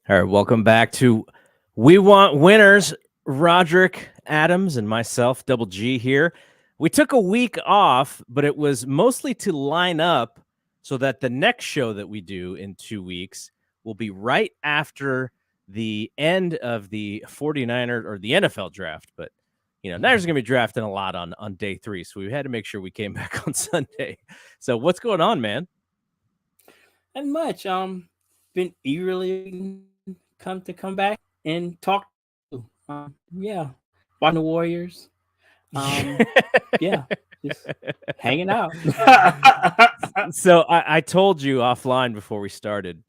All right, welcome back to We Want Winners. Roderick, Adams, and myself, Double G here. We took a week off, but it was mostly to line up so that the next show that we do in 2 weeks will be right after the end of the 49ers or the NFL draft. But, Niners are going to be drafting a lot on day 3, so we had to make sure we came back on Sunday. So what's going on, man? And much. Been eagerly come back and talk. Yeah, watching the Warriors. Yeah, just hanging out. So I told you offline before we started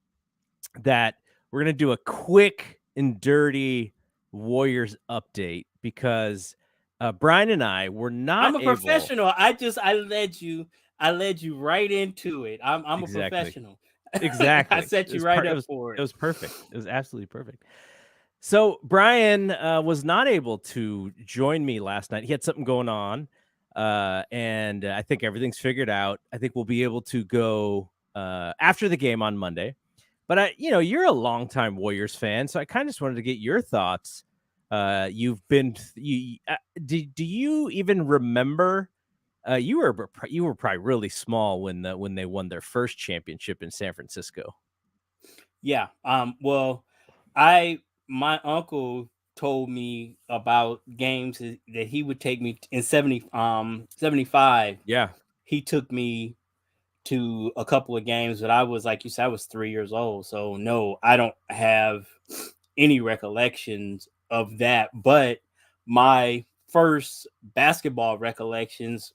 that we're going to do a quick and dirty Warriors update because Brian and I were not I'm a able. professional. I led you right into it. I'm a Exactly. professional. I Exactly. set you right up for It it. was perfect. It was absolutely perfect. So Brian was not able to join me last night. He had something going on, and I think everything's figured out. I think we'll be able to go after the game on Monday. But you're a longtime Warriors fan, so I kind of just wanted to get your thoughts. You've been you do you even remember? You were probably really small when they won their first championship in San Francisco. Yeah. Well, I my uncle told me about games that he would take me in 75. Yeah. He took me to a couple of games, but I was, like you said, I was 3 years old. So no, I don't have any recollections of that. But my first basketball recollections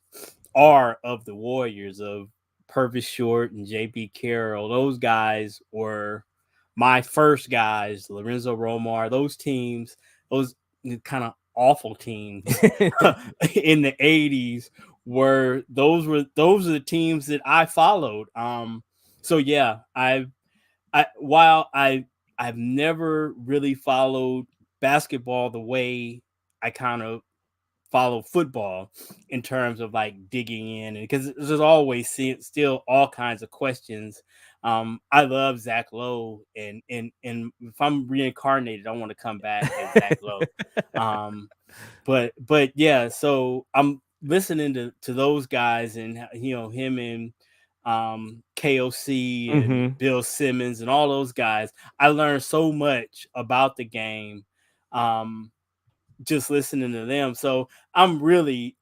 are of the Warriors, of Purvis Short and JB Carroll. Those guys were my first guys. Lorenzo Romar, those teams, those kind of awful teams in the 80s were those are the teams that I followed. So yeah, I've never really followed basketball the way I kind of follow football in terms of like digging in, and because there's always still all kinds of questions. I love Zach Lowe, and if I'm reincarnated, I want to come back as Zach Lowe. But yeah, so I'm listening to those guys, and him and KOC and Mm-hmm. Bill Simmons and all those guys. I learned so much about the game. Just listening to them. So I'm really,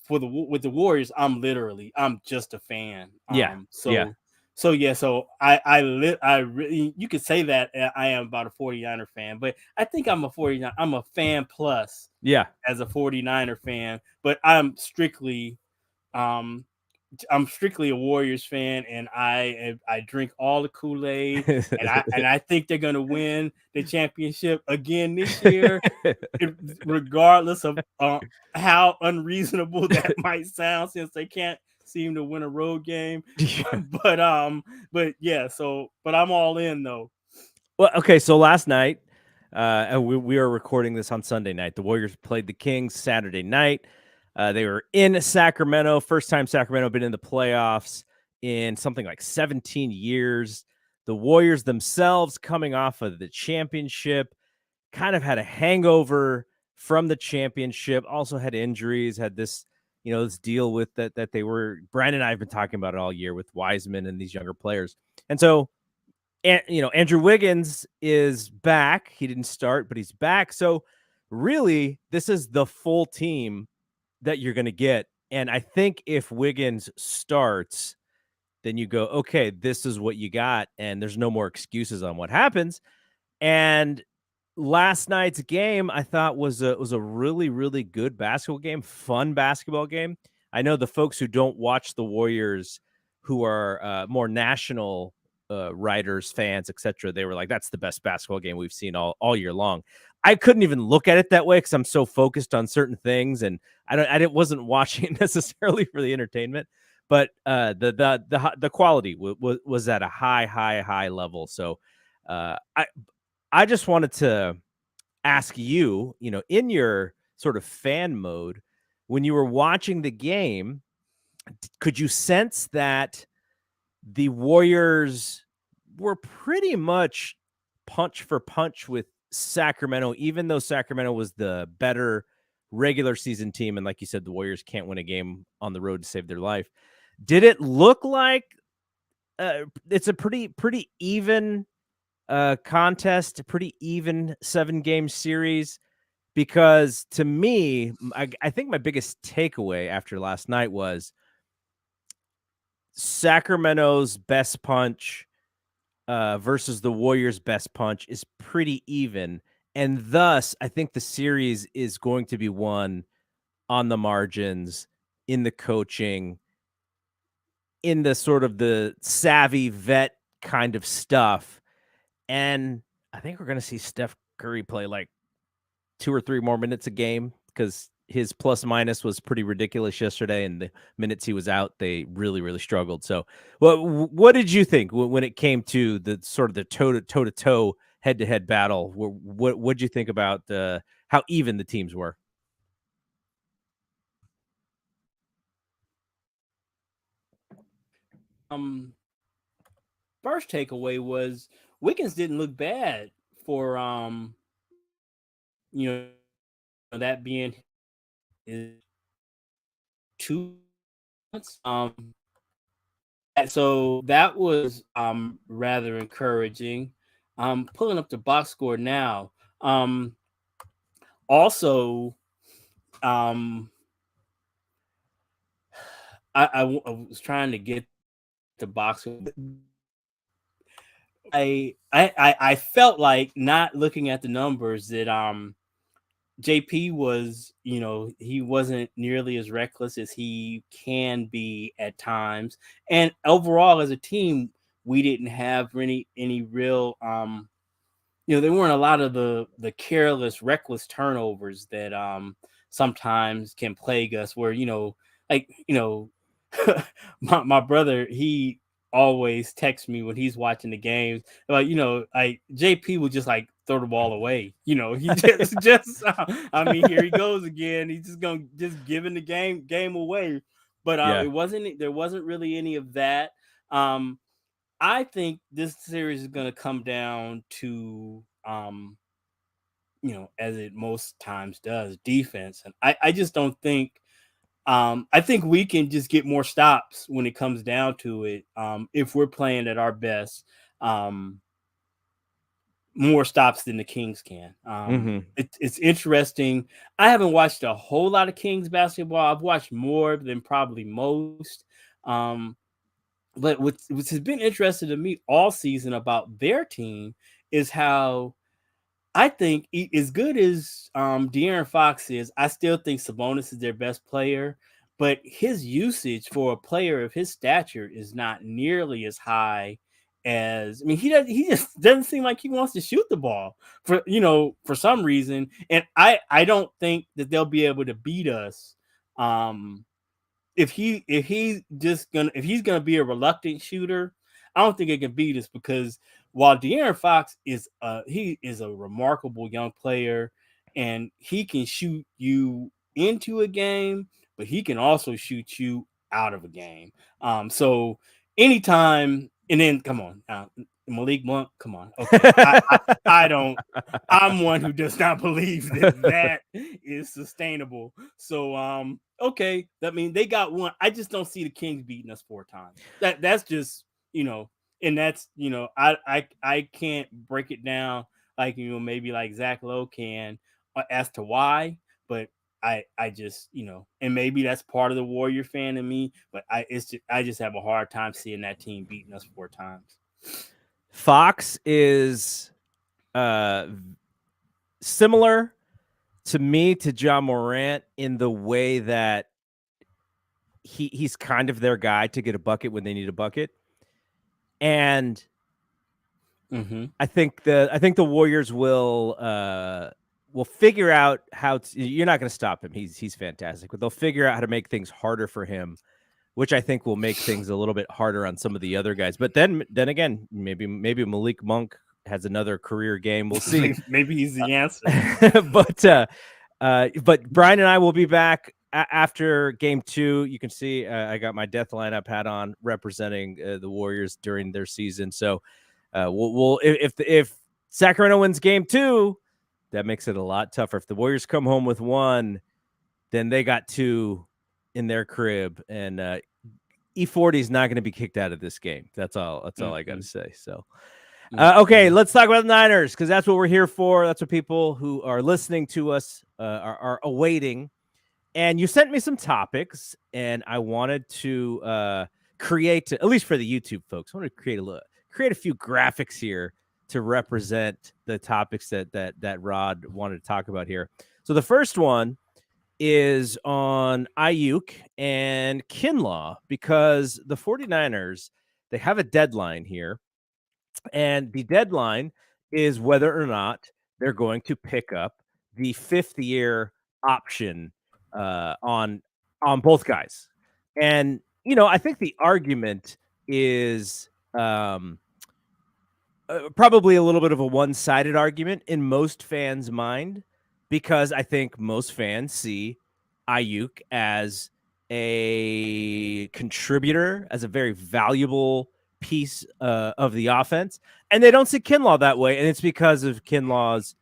with the Warriors, I'm just a fan. Yeah. Yeah. So yeah, so I really, you could say that I am about a 49er fan, but I think I'm a fan plus Yeah. as a 49er fan, but um I'm strictly a Warriors fan, and I drink all the Kool-Aid, and I think they're gonna win the championship again this year, regardless of how unreasonable that might sound, since they can't seem to win a road game. but but yeah, but I'm all in though. Well, okay, so last night, and we are recording this on Sunday night. The Warriors played the Kings Saturday night. They were in Sacramento. First time Sacramento been in the playoffs in something like 17 years. The Warriors themselves, coming off of the championship, kind of had a hangover from the championship. Also had injuries. Had this deal with that they were. Brian and I have been talking about it all year with Wiseman and these younger players, and so Andrew Wiggins is back. He didn't start, but he's back. So really, this is the full team that you're going to get. And I think if Wiggins starts, then you go, okay, this is what you got. And there's no more excuses on what happens. And last night's game, I thought was a really, really good basketball game, fun basketball game. I know the folks who don't watch the Warriors, who are more national writers, fans, etc. They were like, "That's the best basketball game we've seen all year long." I couldn't even look at it that way because I'm so focused on certain things, and wasn't watching it necessarily for the entertainment. But the quality was at a high level. So I just wanted to ask you, in your sort of fan mode, when you were watching the game, could you sense that the Warriors were pretty much punch for punch with Sacramento, even though Sacramento was the better regular season team, and like you said, the Warriors can't win a game on the road to save their life. Did it look like it's a pretty even contest, a pretty even 7-game series? Because to me, I think my biggest takeaway after last night was Sacramento's best punch versus the Warriors' best punch is pretty even. And thus, I think the series is going to be won on the margins, in the coaching, in the sort of the savvy vet kind of stuff. And I think we're going to see Steph Curry play like 2 or 3 more minutes a game because his plus minus was pretty ridiculous yesterday, and the minutes he was out, they really struggled. So, what did you think when it came to the sort of the toe-to-toe, head-to-head battle? What did you think about how even the teams were? First takeaway was Wiggins didn't look bad for you know that being his 2 months. So that was rather encouraging. Pulling up the box score now. Also, I was trying to get the box score. I felt like, not looking at the numbers, that JP was, he wasn't nearly as reckless as he can be at times. And overall, as a team, we didn't have any real there weren't a lot of the careless, reckless turnovers that sometimes can plague us, where like my brother, he always texts me when he's watching the games, like like JP would just like throw the ball away. He just I mean, here he goes again. He's just giving the game away. But Yeah. there wasn't really any of that. I think this series is going to come down to, as it most times does, defense. And I just don't think, I think we can just get more stops when it comes down to it. If we're playing at our best, more stops than the Kings can. It's interesting. I haven't watched a whole lot of Kings basketball. I've watched more than probably most. But what has been interesting to me all season about their team is how, I think, as good as De'Aaron Fox is, I still think Sabonis is their best player. But his usage for a player of his stature is not nearly as high as, I mean, he just doesn't seem like he wants to shoot the ball for some reason. And I don't think that they'll be able to beat us. If he's gonna be a reluctant shooter, I don't think it can beat us, because while De'Aaron Fox is a remarkable young player, and he can shoot you into a game, but he can also shoot you out of a game. So anytime, and then come on, Malik Monk, come on, okay, I don't. I'm one who does not believe that is sustainable. So okay, I mean, they got one. I just don't see the Kings beating us 4 times. That's just, and that's, I can't break it down like, maybe like Zach Lowe can, as to why, but I just, and maybe that's part of the Warrior fan in me, but I just have a hard time seeing that team beating us 4 times. Fox is similar to me to Ja Morant in the way that he's kind of their guy to get a bucket when they need a bucket. And I think the Warriors will figure out how to, you're not going to stop him. He's fantastic, but they'll figure out how to make things harder for him, which I think will make things a little bit harder on some of the other guys. But then again, maybe Malik Monk has another career game. We'll see. Maybe he's the answer. But Brian and I will be back after game 2. You can see I got my death lineup hat on, representing the Warriors during their season. So we'll if Sacramento wins game 2. That makes it a lot tougher. If the Warriors come home with 1, then they got 2 in their crib, and E40 is not going to be kicked out of this game. That's all I got to say. So, okay, let's talk about the Niners, because that's what we're here for. That's what people who are listening to us are awaiting. And you sent me some topics, and I wanted to create, at least for the YouTube folks, I want to create a few graphics here to represent the topics that Rod wanted to talk about here. So the first one is on Aiyuk and Kinlaw, because the 49ers, they have a deadline here, and the deadline is whether or not they're going to pick up the 5th-year option on both guys. And I think the argument is probably a little bit of a one-sided argument in most fans' mind, because I think most fans see Aiyuk as a contributor, as a very valuable piece of the offense, and they don't see Kinlaw that way, and it's because of Kinlaw's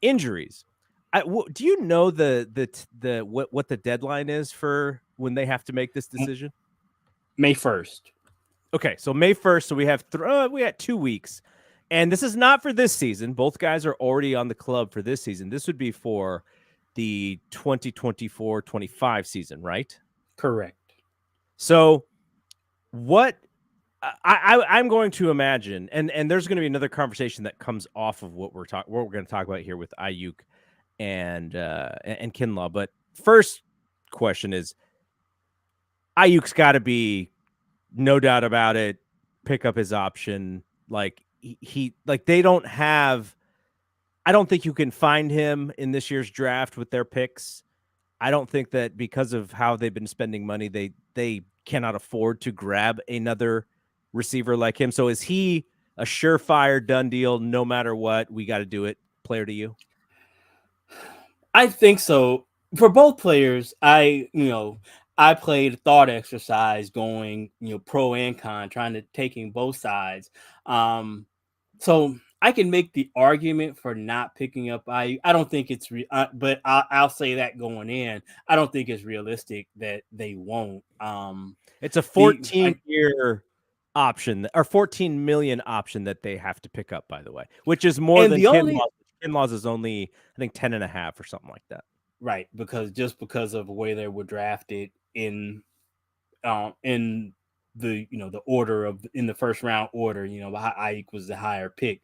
injuries. Do you know what the deadline is for when they have to make this decision? May 1st. Okay, so May 1st. So we have 2 weeks, and this is not for this season. Both guys are already on the club for this season. This would be for the 2024-25 season, right? Correct. So what I'm going to imagine, and there's going to be another conversation that comes off of what we're going to talk about here with Aiyuk and Kinlaw. But first question is, Aiyuk's got to be, no doubt about it, pick up his option. Like they don't have. I don't think you can find him in this year's draft with their picks. I don't think that, because of how they've been spending money, they cannot afford to grab another receiver like him. So is he a surefire done deal? No matter what, we got to do it. Player to you? I think so. For both players, I played a thought exercise going, pro and con, trying to taking both sides. So I can make the argument for not picking up Aiyuk. I don't think it's but I'll say that going in, I don't think it's realistic that they won't. It's a 14-year option, or 14 million option that they have to pick up, by the way, which is more than Kinlaw's. Kinlaw's is only, I think, 10.5 or something like that. Right, because of the way they were drafted in the the order of, in the first round order, Aiyuk was the higher pick.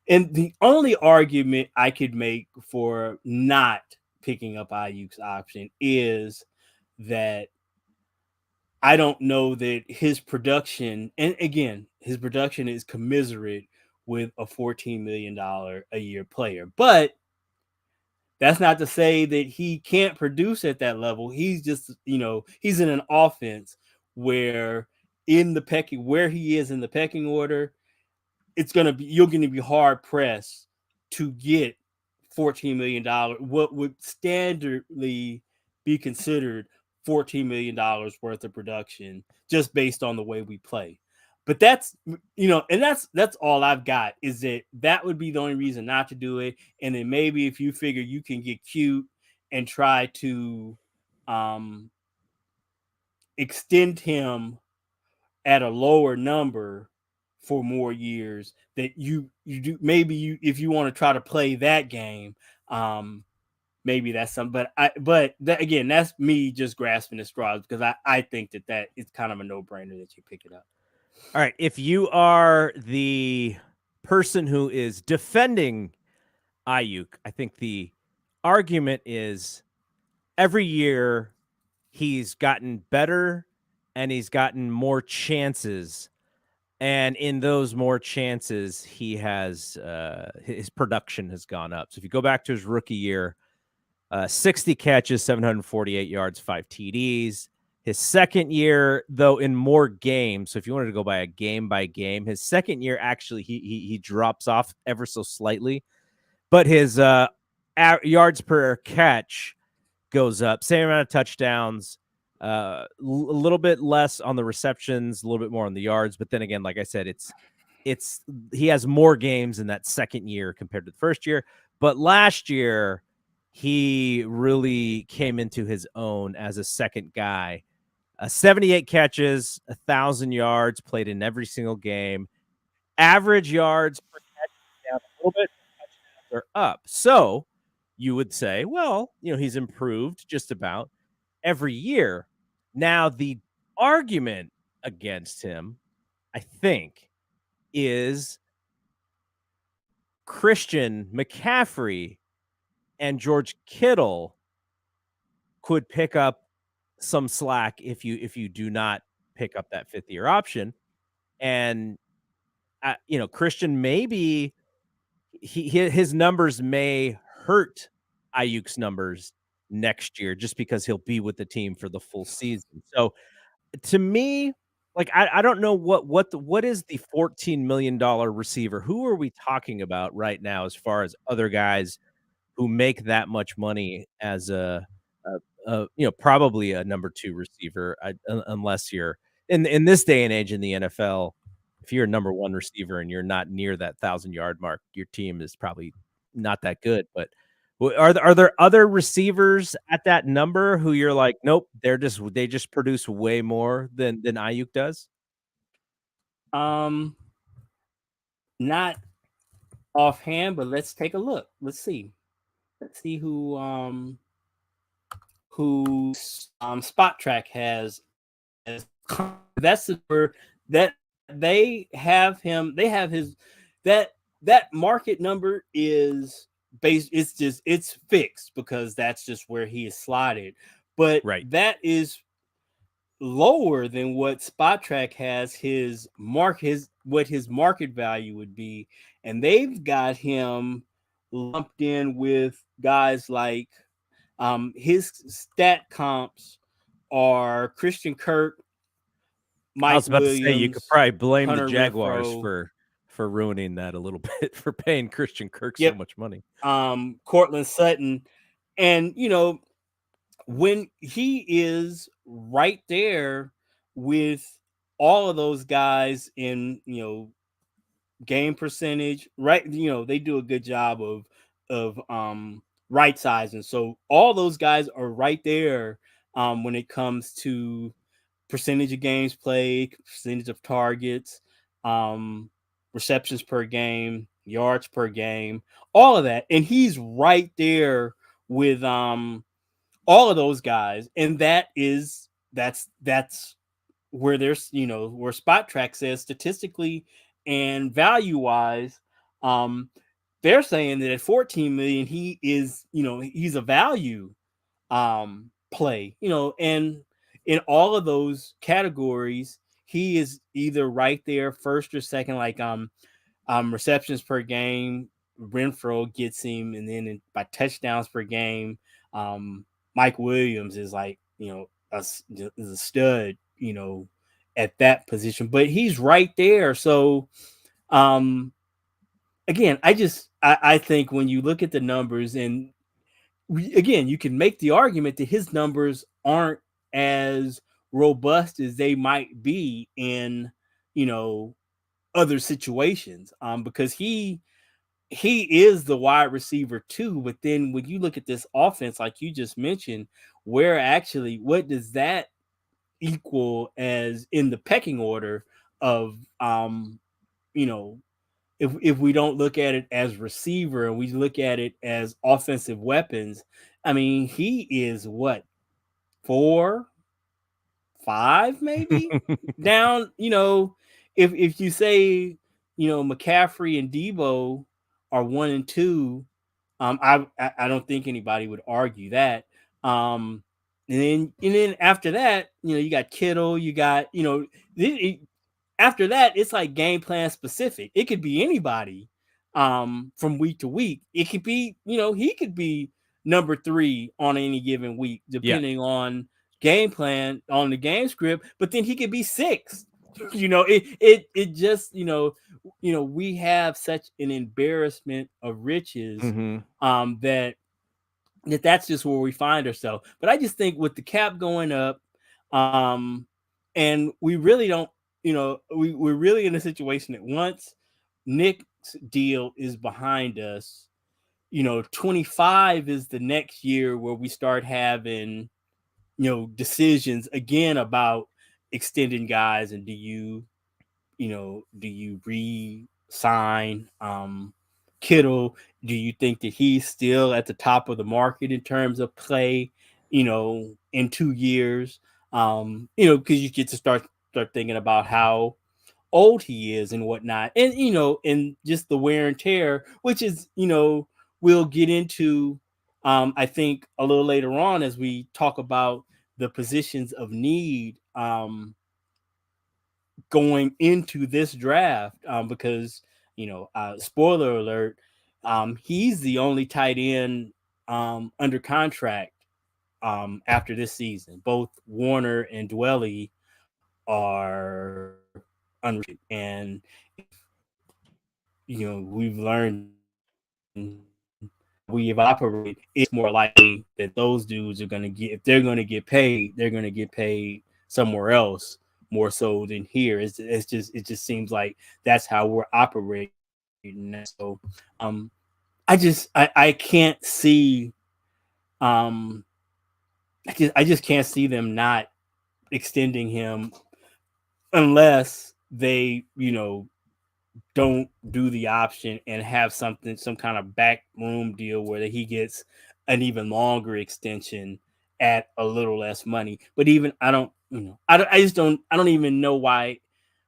And the only argument I could make for not picking up Aiyuk's option is that I don't know that his production, and again, his production is commensurate with a $14 million a year player. But that's not to say that he can't produce at that level. He's just, he's in an offense where where he is in the pecking order, you're going to be hard pressed to get $14 million, what would standardly be considered $14 million worth of production, just based on the way we play. But that's, and that's all I've got, is that would be the only reason not to do it. And then maybe if you figure you can get cute and try to extend him at a lower number for more years, that you do, maybe if you want to try to play that game, maybe that's something. But again, that's me just grasping the straws, because I think that it's kind of a no-brainer that you pick it up. All right, if you are the person who is defending Aiyuk, I think the argument is every year he's gotten better and he's gotten more chances. And in those more chances, he has his production has gone up. So if you go back to his rookie year, 60 catches, 748 yards, 5 TDs. His second year, though, in more games. So if you wanted to go by game, his second year, actually, he drops off ever so slightly. But his yards per catch goes up. Same amount of touchdowns. A little bit less on the receptions, a little bit more on the yards. But then again, like I said, it's he has more games in that second year compared to the first year. But last year, he really came into his own as a second guy. 78 catches, 1,000 yards, played in every single game. Average yards per catch is down a little bit. Touchdowns are up. So you would say, well, he's improved just about every year. Now, the argument against him, I think, is Christian McCaffrey and George Kittle could pick up some slack if you do not pick up that fifth year option. And Christian, maybe his numbers may hurt Aiyuk's numbers next year just because he'll be with the team for the full season. So to me, like I don't know what is the $14 million receiver? Who are we talking about right now as far as other guys who make that much money as probably a number 2 receiver, unless you're in this day and age in the NFL, if you're a number 1 receiver and you're not near that 1,000-yard mark, your team is probably not that good. But are there other receivers at that number who you're like, nope, they just produce way more than Aiyuk does? Not offhand, but let's take a look. Let's see who Spot Track has as that's where that they have him. They have his that market number is based. It's fixed because that's just where he is slotted. But Right. that is lower than what Spot Track has what his market value would be, and they've got him lumped in with guys like his stat comps are Christian Kirk, Mike I was about Williams, to say you could probably blame Hunter the Jaguars Renfrow, for ruining that a little bit, for paying Christian Kirk so much money. Cortland Sutton, and when he is right there with all of those guys in game percentage, right? They do a good job of right sizing. So all those guys are right there when it comes to percentage of games played, percentage of targets, receptions per game, yards per game, all of that. And he's right there with all of those guys. And that's where there's where Spot Track says statistically and value wise, they're saying that at 14 million he is he's a value play, and in all of those categories he is either right there first or second, like receptions per game Renfrow gets him, and then by touchdowns per game Mike Williams is like is a stud at that position, but he's right there. So again, I think when you look at the numbers, and again, you can make the argument that his numbers aren't as robust as they might be in other situations, because he is the wide receiver too. But then when you look at this offense, like you just mentioned, what does that equal as in the pecking order of if we don't look at it as receiver and we look at it as offensive weapons, I mean, he is what, 4, 5 maybe down. If you say McCaffrey and Debo are 1 and 2, I don't think anybody would argue that. And then after that, you got Kittle, you got after that, it's like game plan specific. It could be anybody from week to week. It could be, he could be number 3 on any given week, depending on game plan, on the game script, but then he could be 6. It just, we have such an embarrassment of riches that's just where we find ourselves. But I just think with the cap going up, and we really don't we're really in a situation that once Nick's deal is behind us, 25 is the next year where we start having, decisions again about extending guys, and do you re-sign Kittle? Do you think that he's still at the top of the market in terms of play, in 2 years? Because you get to start thinking about how old he is and whatnot, and just the wear and tear, which is, we'll get into, I think a little later on as we talk about the positions of need, going into this draft, because spoiler alert, he's the only tight end under contract after this season. Both Warner and Dwelly are unrestricted, and we've learned we have operated, it's more likely that those dudes are going to get, if they're going to get paid, they're going to get paid somewhere else more so than here. It just seems like that's how we're operating. So I can't see, I just can't see them not extending him unless they don't do the option and have some kind of back room deal where he gets an even longer extension at a little less money. But even I don't even know why.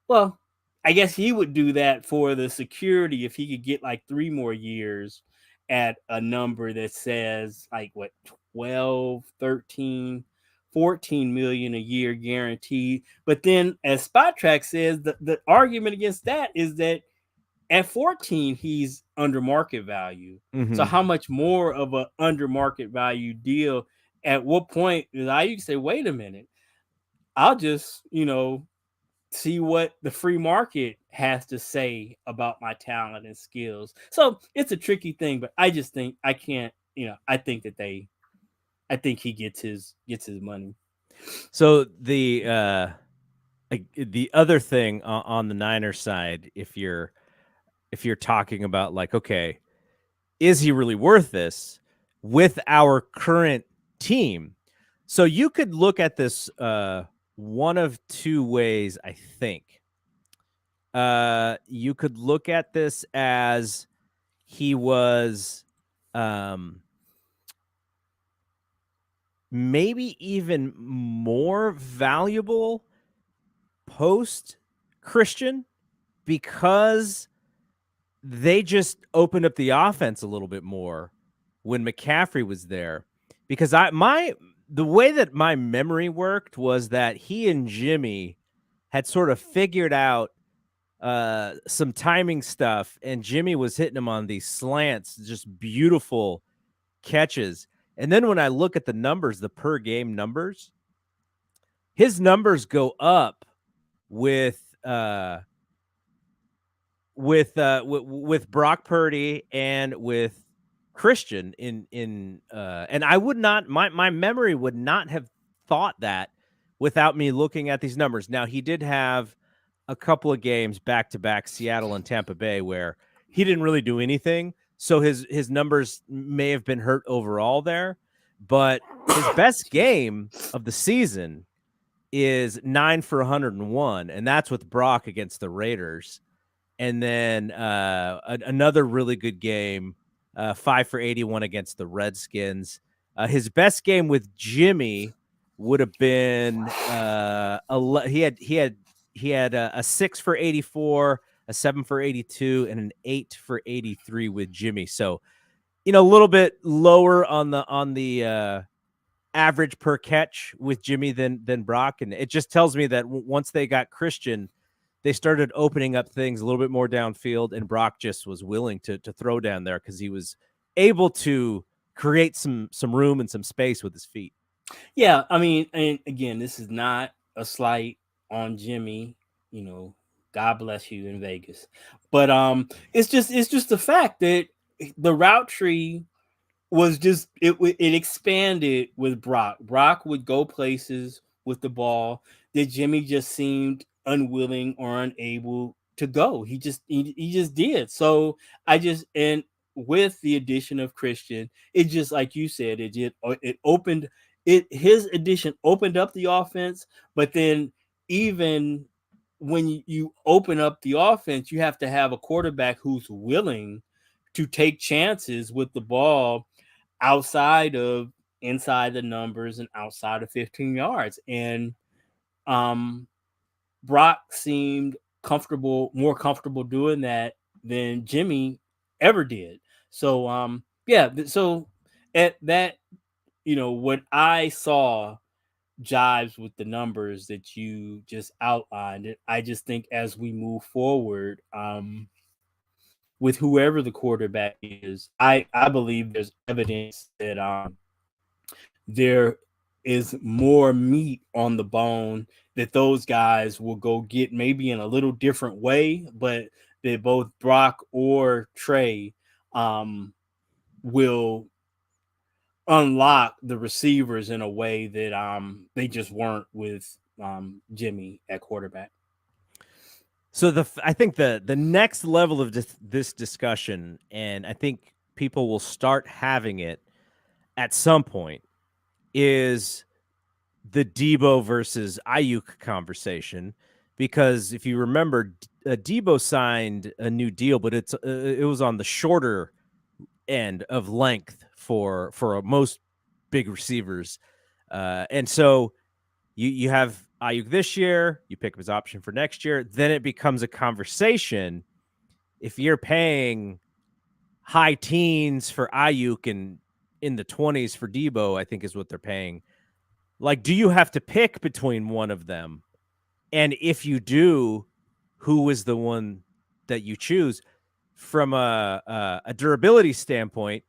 Well, I guess he would do that for the security if he could get like 3 more years at a number that says like what, 12, 13, 14 million a year guaranteed. But then, as Spot Track says, the argument against that is that at 14 he's under market value. Mm-hmm. So how much more of a under market value deal? At what point did Aiyuk say, wait a minute, I'll just see what the free market has to say about my talent and skills? So it's a tricky thing, but I just think I can't, I think he gets his money. So the other thing on the Niners side, if you're talking about like, okay, is he really worth this with our current team? So you could look at this one of two ways, I think. You could look at this as he was maybe even more valuable post Christian because they just opened up the offense a little bit more when McCaffrey was there. Because the way that my memory worked was that he and Jimmy had sort of figured out some timing stuff, and Jimmy was hitting him on these slants, just beautiful catches. And then when I look at the numbers, the per game numbers, his numbers go up with Brock Purdy and with Christian and I would not, my memory would not have thought that without me looking at these numbers. Now, he did have a couple of games back to back, Seattle and Tampa Bay, where he didn't really do anything. So his numbers may have been hurt overall there, but his best game of the season is 9 for 101, and that's with Brock against the Raiders. And then another really good game, 5 for 81 against the Redskins. His best game with Jimmy would have been he had a 6 for 84, a 7 for 82, and an 8 for 83 with Jimmy. So, a little bit lower on the average per catch with Jimmy than Brock, and it just tells me that once they got Christian, they started opening up things a little bit more downfield, and Brock just was willing to throw down there because he was able to create some room and some space with his feet. Yeah, I mean, and again, this is not a slight on Jimmy. God bless you in Vegas, but it's just the fact that the route tree was just it expanded with Brock. Brock would go places with the ball that Jimmy just seemed unwilling or unable to go. He just did. So I just and with the addition of Christian, it just like you said, it opened it his addition opened up the offense, but then even when you open up the offense, you have to have a quarterback who's willing to take chances with the ball outside of inside the numbers and outside of 15 yards. And um Brock seemed more comfortable doing that than Jimmy ever did. So yeah, so at that, what I saw jives with the numbers that you just outlined. I just think as we move forward, with whoever the quarterback is, I believe there's evidence that there is more meat on the bone that those guys will go get maybe in a little different way, but that both Brock or Trey will unlock the receivers in a way that they just weren't with Jimmy at quarterback. So I think the next level of this discussion, and I think people will start having it at some point, is the Debo versus Aiyuk conversation. Because if you remember, Debo signed a new deal, but it was on the shorter end of length for most big receivers, and so you have Aiyuk this year, you pick up his option for next year, then it becomes a conversation. If you're paying high teens for Aiyuk and in the 20s for Debo, I think is what they're paying. Like, do you have to pick between one of them? And if you do, who is the one that you choose? From a durability standpoint,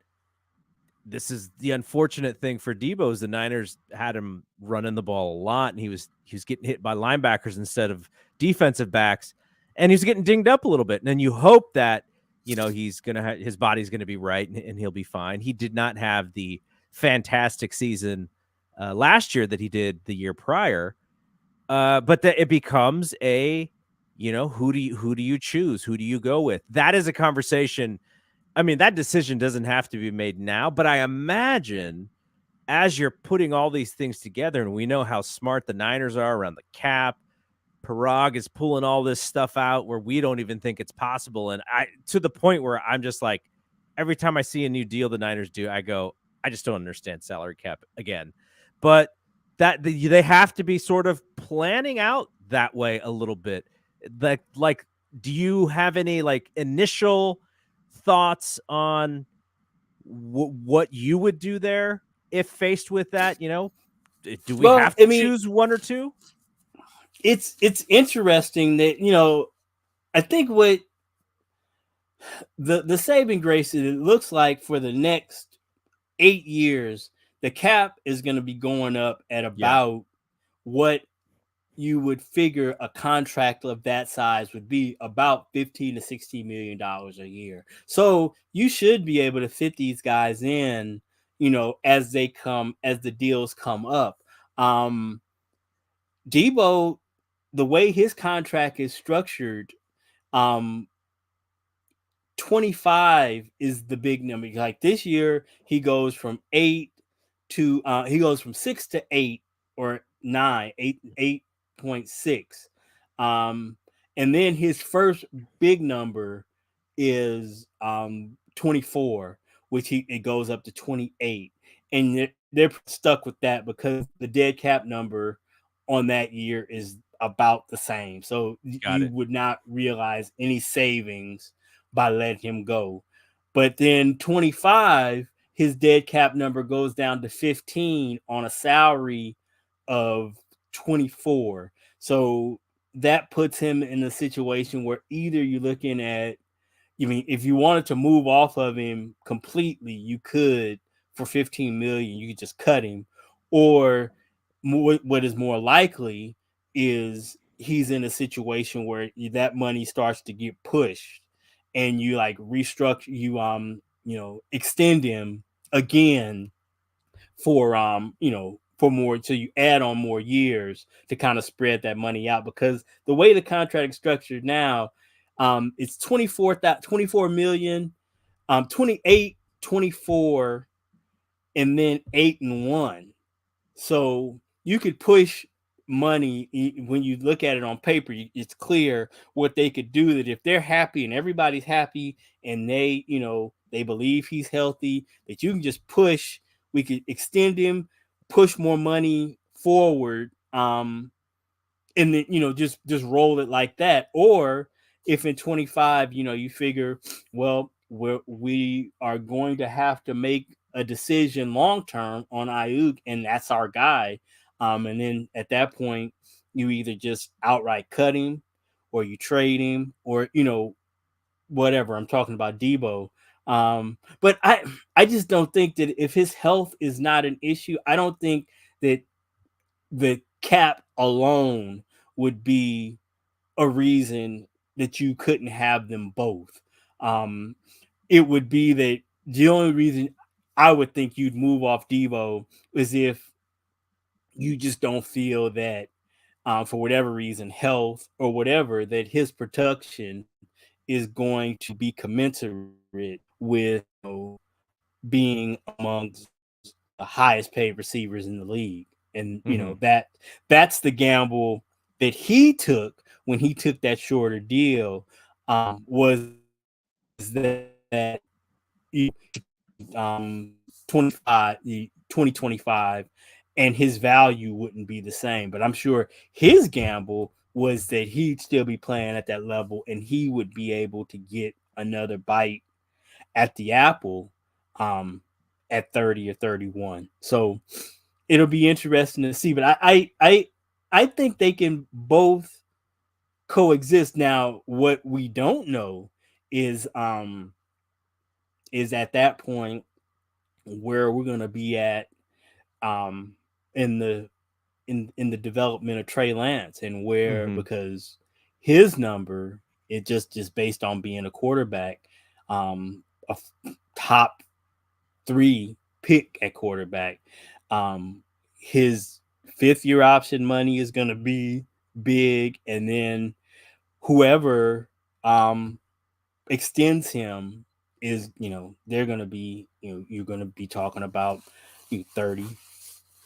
this is the unfortunate thing for Debo is the Niners had him running the ball a lot, and he was getting hit by linebackers instead of defensive backs, and he's getting dinged up a little bit. And then you hope that he's gonna his body's gonna be right and he'll be fine. He did not have the fantastic season last year that he did the year prior, but that it becomes a who do you choose? Who do you go with? That is a conversation. I mean, that decision doesn't have to be made now, but I imagine as you're putting all these things together, and we know how smart the Niners are around the cap, Parag is pulling all this stuff out where we don't even think it's possible. And to the point where I'm just like, every time I see a new deal the Niners do, I go, I just don't understand salary cap again. But they have to be sort of planning out that way a little bit. Like, do you have any initial thoughts on what you would do there if faced with that? Do we have to choose one or two? It's interesting that I think what the saving grace is, it looks like for the next 8 years the cap is going to be going up at about what you would figure a contract of that size would be, about $15 to $16 million a year. So you should be able to fit these guys in, as the deals come up. Debo, the way his contract is structured, 25 is the big number. Like this year, he goes from 6 to 8 or 9, 8.6. And then his first big number is 24, which it goes up to 28. And they're stuck with that because the dead cap number on that year is about the same. So you would not realize any savings by letting him go. But then 25, his dead cap number goes down to 15 on a salary of 24. So that puts him in a situation where either you're looking at, if you wanted to move off of him completely, you could. For 15 million, you could just cut him. Or what is more likely is he's in a situation where that money starts to get pushed and you restructure, you extend him again for for more, so you add on more years to kind of spread that money out, because the way the contract is structured now, it's 24 million, 28, 24, and then 8 and 1. So you could push money when you look at it on paper. It's clear what they could do, that if they're happy and everybody's happy and they believe he's healthy, that you can just push. We could extend him, push more money forward, and then just roll it like that. Or if in 25 you figure, well, we are going to have to make a decision long term on Aiyuk, and that's our guy, and then at that point you either just outright cut him, or you trade him, or whatever. I'm talking about Debo. But I just don't think that if his health is not an issue, I don't think that the cap alone would be a reason that you couldn't have them both. Um, it would be that the only reason I would think you'd move off Debo is if you just don't feel that, for whatever reason, health or whatever, that his production is going to be commensurate with being amongst the highest paid receivers in the league. And that's the gamble that he took when he took that shorter deal, was that 2025, and his value wouldn't be the same. But I'm sure his gamble was that he'd still be playing at that level, and he would be able to get another bite at the apple, at 30 or 31. So it'll be interesting to see. But I think they can both coexist. Now, what we don't know is at that point where we're going to be at, in the development of Trey Lance, and where, because his number, it just based on being a quarterback, a top 3 pick at quarterback, his 5th-year option money is going to be big, and then whoever extends him is, they're going to be, you're going to be talking about 30,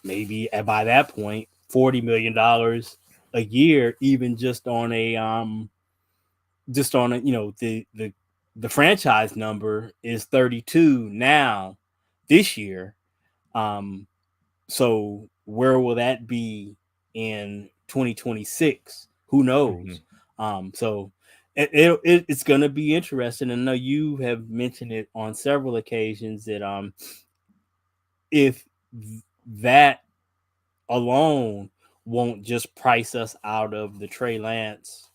maybe by that point $40 million a year, even just on a the franchise number is 32 now this year. So where will that be in 2026? Who knows? So it's going to be interesting. I know you have mentioned it on several occasions that if that alone won't just price us out of the Trey Lance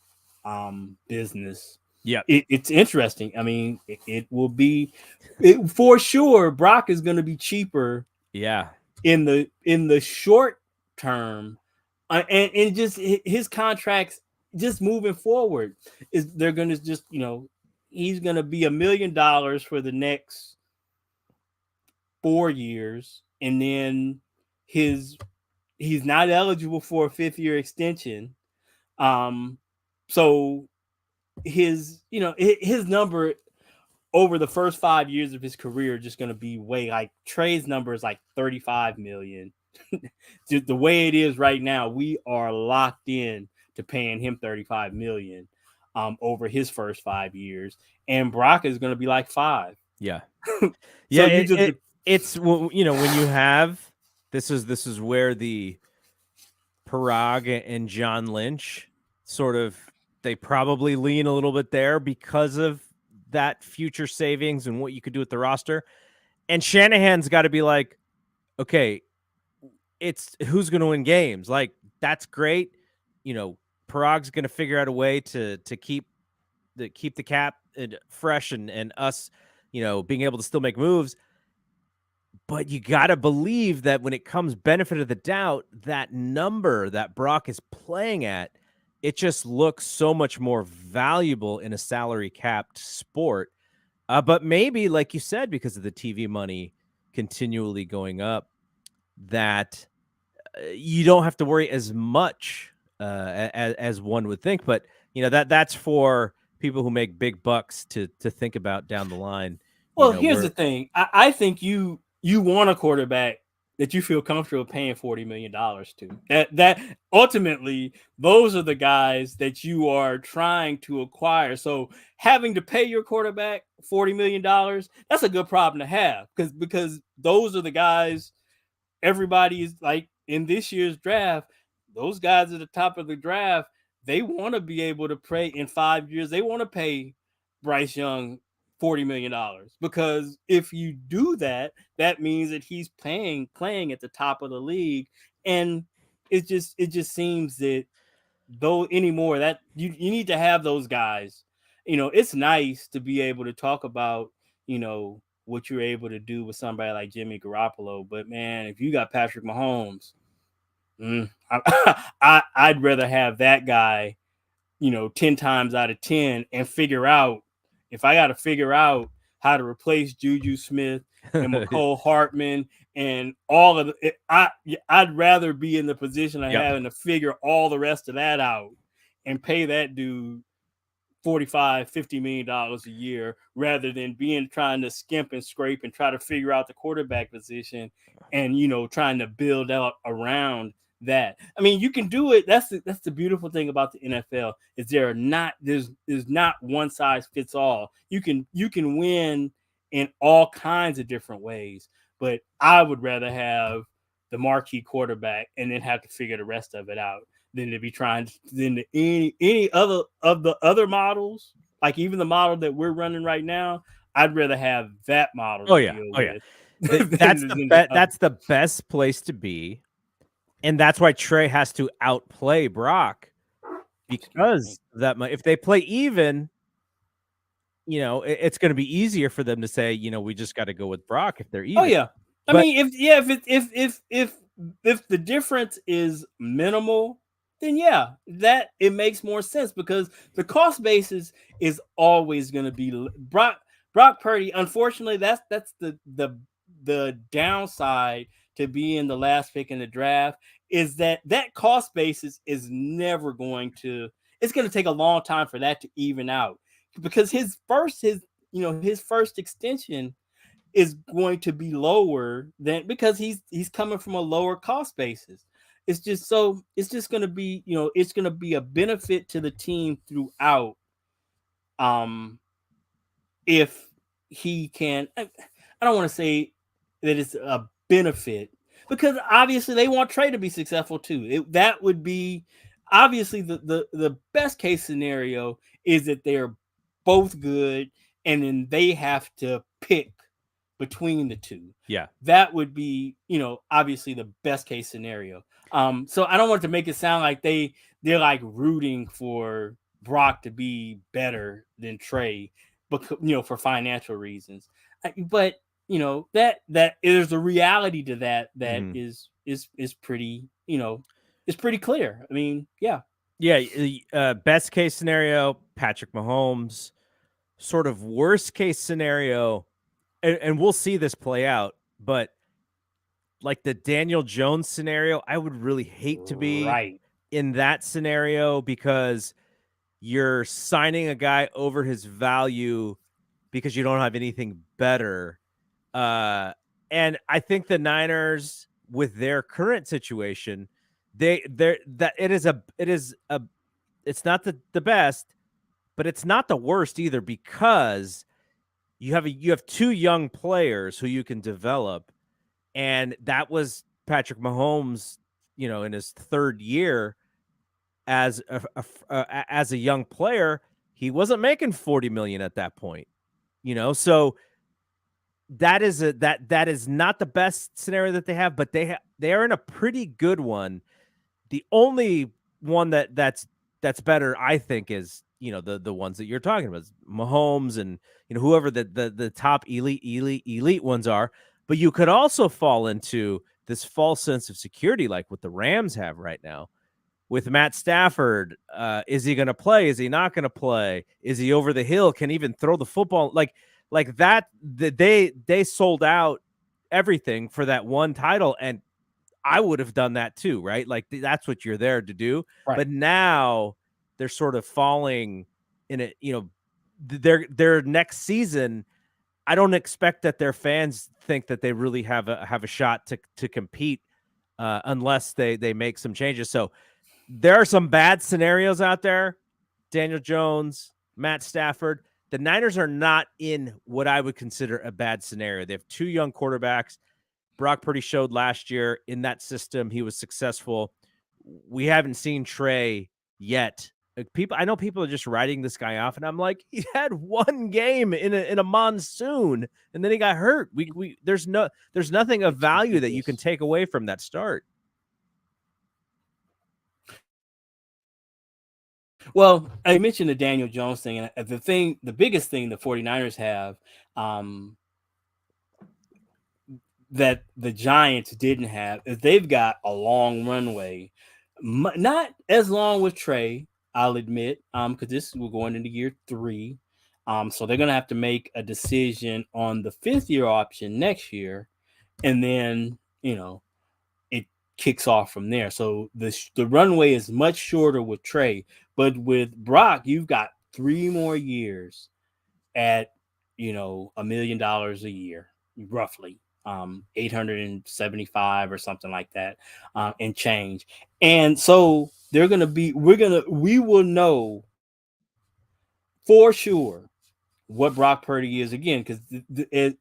business. Yeah, it's interesting. I mean, it will be, for sure. Brock is going to be cheaper. Yeah, in the short term, and just his contracts just moving forward, is they're going to just he's going to be $1 million for the next 4 years, and then he's not eligible for a 5th-year extension. So his number over the first 5 years of his career just going to be way, like Trey's number is like 35 million. Just the way it is right now, we are locked in to paying him 35 million over his first 5 years, and Brock is going to be like 5. Yeah. So yeah, it's when you have this is where the Parag and John Lynch sort of, they probably lean a little bit there because of that future savings and what you could do with the roster. And Shanahan's got to be like, okay, it's who's going to win games. Like, that's great. Parag's going to figure out a way to keep the cap fresh and us, being able to still make moves. But you got to believe that when it comes benefit of the doubt, that number that Brock is playing at, it just looks so much more valuable in a salary capped sport. But maybe, like you said, because of the TV money continually going up, that you don't have to worry as much as one would think. But that's for people who make big bucks to think about down the line. Well, here's the thing. I think you want a quarterback that you feel comfortable paying $40 million to. That ultimately, those are the guys that you are trying to acquire. So having to pay your quarterback $40 million, that's a good problem to have, because those are the guys everybody is like in this year's draft. Those guys at the top of the draft, they want to be able to pay in 5 years. They want to pay Bryce Young $40 million, because if you do that, that means that he's playing at the top of the league. And it just seems that though anymore that you need to have those guys. It's nice to be able to talk about, what you're able to do with somebody like Jimmy Garoppolo. But man, if you got Patrick Mahomes, I'd rather have that guy, 10 times out of 10, and figure out, if I got to figure out how to replace Juju Smith and McCole Hartman and all of it, I'd rather be in the position of having to figure all the rest of that out and pay that dude $45-50 million a year, rather than trying to skimp and scrape and try to figure out the quarterback position and trying to build out around that. I mean, you can do it. That's the beautiful thing about the NFL, is there's not one size fits all. You can win in all kinds of different ways, but I would rather have the marquee quarterback and then have to figure the rest of it out than to be trying than any other of the other models, like even the model that we're running right now. I'd rather have that model. That's the best place to be, and that's why Trey has to outplay Brock, because that if they play even, it's going to be easier for them to say, we just got to go with Brock if they're even. Oh yeah, I mean, if the difference is minimal, then yeah, that it makes more sense, because the cost basis is always going to be Brock Purdy. Unfortunately, that's the downside to being the last pick in the draft, is that cost basis is never going to. It's going to take a long time for that to even out, because his first extension is going to be lower than, because he's coming from a lower cost basis. It's just going to be, it's going to be a benefit to the team throughout. If he can, I don't want to say that it's a benefit, because obviously they want Trey to be successful too. That would be obviously the best case scenario, is that they're both good and then they have to pick between the two. Yeah, that would be, obviously the best case scenario. So I don't want to make it sound like they're like rooting for Brock to be better than Trey, but for financial reasons. But that there's a reality to that is pretty, it's pretty clear. I mean, yeah. Best case scenario, Patrick Mahomes. Sort of worst case scenario, and we'll see this play out, but like the Daniel Jones scenario, I would really hate to be in that scenario, because you're signing a guy over his value because you don't have anything better. And I think the Niners, with their current situation, it's not the best, but it's not the worst either, because you have two young players who you can develop. And that was Patrick Mahomes, in his third year as a young player. He wasn't making $40 million at that point, so that is not the best scenario that they have, but they are in a pretty good one. The only one that's better, I think, is the ones that you're talking about, Mahomes and whoever the top elite ones are. But you could also fall into this false sense of security, like what the Rams have right now with Matt Stafford. Is he going to play? Is he not going to play? Is he over the hill? Can he even throw the football? Like that, they sold out everything for that one title, and I would have done that too, right? Like that's what you're there to do. Right. But now they're sort of falling in it, their next season. I don't expect that their fans think that they really have a shot to compete unless they make some changes. So there are some bad scenarios out there. Daniel Jones, Matt Stafford. The Niners are not in what I would consider a bad scenario. They have 2 young quarterbacks. Brock Purdy showed last year in that system he was successful. We haven't seen Trey yet. I know people are just writing this guy off, and I'm like, he had 1 game in a monsoon, and then he got hurt. There's nothing of value that you can take away from that start. Well, I mentioned the Daniel Jones thing, and the biggest thing the 49ers have that the Giants didn't have is they've got a long runway. Not as long with Trey, I'll admit, because we're going into year 3. So they're going to have to make a decision on the 5th-year option next year, and then, it kicks off from there. So the runway is much shorter with Trey, but with Brock, you've got 3 more years at, $1 million a year, roughly. 875 or something like that, and change. And so we will know for sure what Brock Purdy is again, because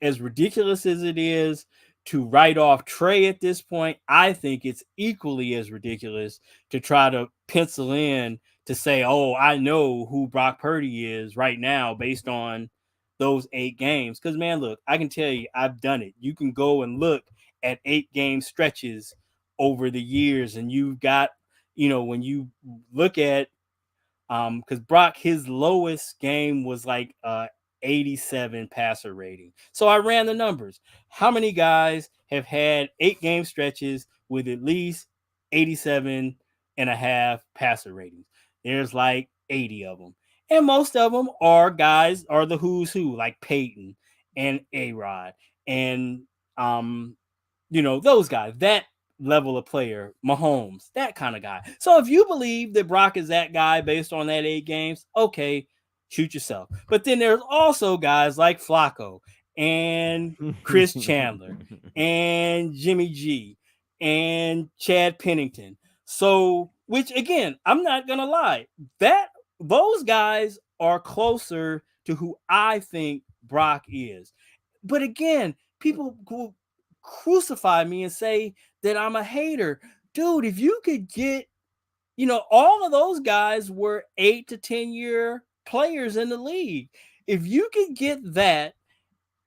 as ridiculous as it is to write off Trey at this point, I think it's equally as ridiculous to try to pencil in to say, oh, I know who Brock Purdy is right now based on those 8 games. Because, man, look, I can tell you, I've done it. You can go and look at 8-game stretches over the years, and you've got, when you look at, because Brock, his lowest game was like 87 passer rating. So I ran the numbers. How many guys have had 8-game stretches with at least 87 and a half passer ratings? There's like 80 of them. And most of them are the who's who, like Peyton and A-Rod and, those guys, that level of player, Mahomes, that kind of guy. So if you believe that Brock is that guy based on that 8 games, okay, shoot yourself. But then there's also guys like Flacco and Chris Chandler and Jimmy G and Chad Pennington. So, which again, I'm not going to lie, those guys are closer to who I think Brock is. But again, people will crucify me and say that I'm a hater. Dude, if you could get, all of those guys were 8 to 10 year players in the league. If you could get that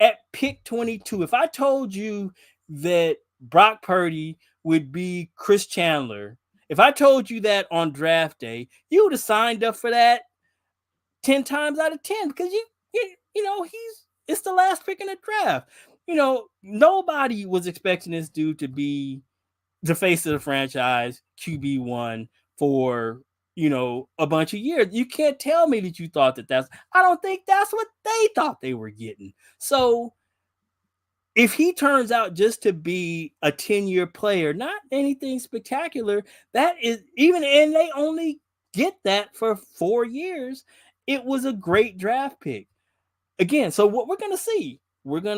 at pick 22, if I told you that Brock Purdy would be Chris Chandler, if I told you that on draft day, you would have signed up for that 10 times out of 10 because it's the last pick in the draft. Nobody was expecting this dude to be the face of the franchise, QB1 for, a bunch of years. You can't tell me that you thought I don't think that's what they thought they were getting. So if he turns out just to be a 10-year player, not anything spectacular, that is and they only get that for 4 years, it was a great draft pick. Again, so what we're going to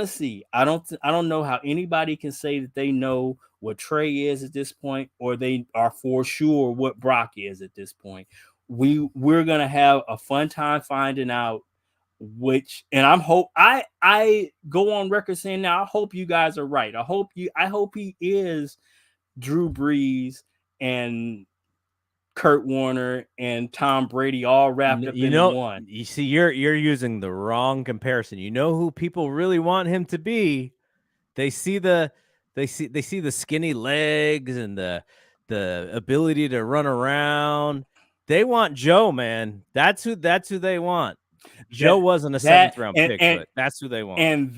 see, I don't know how anybody can say that they know what Trey is at this point, or they are for sure what Brock is at this point. We're going to have a fun time finding out and I go on record saying now, I hope you guys are right. I hope he is Drew Brees and Kurt Warner and Tom Brady all wrapped up in one. You see, you're using the wrong comparison. You know who people really want him to be? They see the skinny legs and the ability to run around. They want Joe, man. That's who they want. Joe wasn't a 7th round pick, but that's who they want. And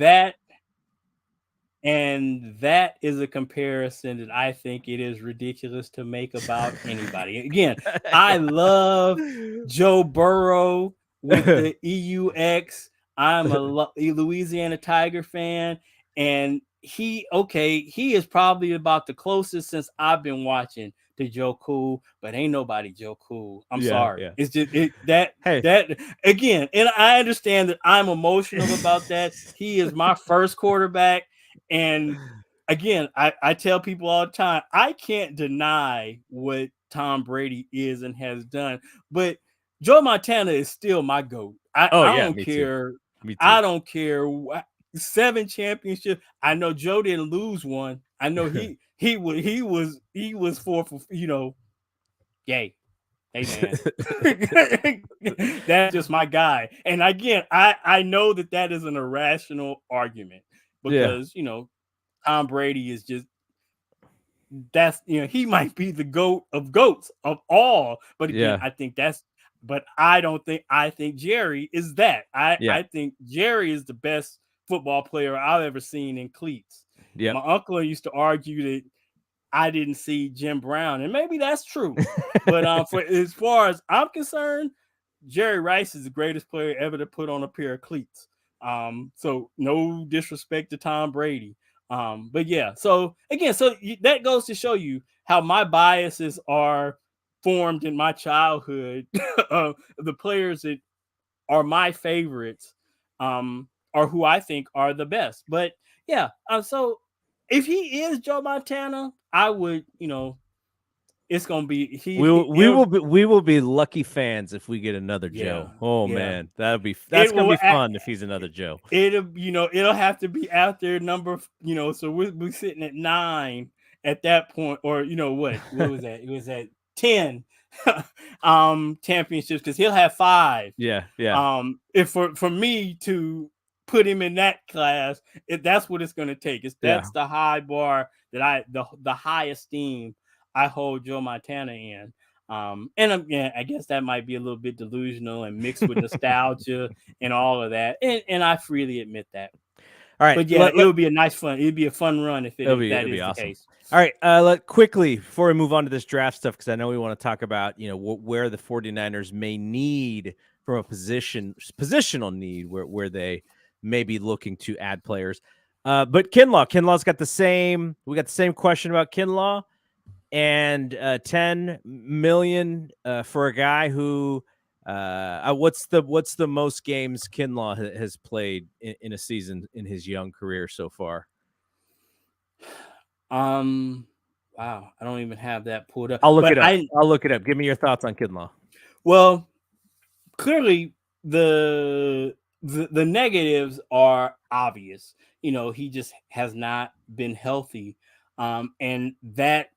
that is a comparison that I think it is ridiculous to make about anybody. Again, I love Joe Burrow with the EUX. I'm a Louisiana Tiger fan, and he is probably about the closest since I've been watching to Joe Cool, but ain't nobody Joe Cool. I'm sorry. Yeah. It's just Hey, that again, and I understand that I'm emotional about that. He is my first quarterback, and again, I tell people all the time, I can't deny what Tom Brady is and has done, but Joe Montana is still my GOAT. oh I yeah, don't me too. care. Me too. I don't care. 7 championships. I know Joe didn't lose one. I know he was for yay. Hey man. That's just my guy. And again, I know that is an irrational argument Yeah. because, Tom Brady is just he might be the GOAT of GOATs of all. But again, Yeah. I think Jerry is that. Yeah. I think Jerry is the best football player I've ever seen in cleats. Yep. My uncle used to argue that I didn't see Jim Brown, and maybe that's true. But for as far as I'm concerned, Jerry Rice is the greatest player ever to put on a pair of cleats. So no disrespect to Tom Brady. But yeah, so again, that goes to show you how my biases are formed in my childhood. The players that are my favorites, are who I think are the best. But yeah, so if he is Joe Montana, I would, it's gonna be we will be lucky fans if we get another yeah, Joe. Oh yeah. man, that's It gonna will be fun if he's another Joe. it'll have to be out there number, so we're sitting at 9 at that point, or what was that? It was at 10 championships because he'll have 5. Yeah, yeah, If for me to put him in that class, that's what it's going to take. yeah. That's the high bar that the high esteem I hold Joe Montana in. And again, I guess that might be a little bit delusional and mixed with nostalgia and all of that. And I freely admit that. All right, But yeah, it would be it'd be a fun run if that it'll be is the awesome. case. All right, let quickly before we move on to this draft stuff, because I know we want to talk about where the 49ers may need from a positional need where they may be looking to add players. But Kinlaw's got the same. We got the same question about Kinlaw, and 10 million for a guy who what's the most games Kinlaw has played in a season in his young career so far? Wow, I don't even have that pulled up. I'll look But it up. I'll look it up. Give me your thoughts on Kinlaw. Well, clearly the negatives are obvious. He just has not been healthy. And that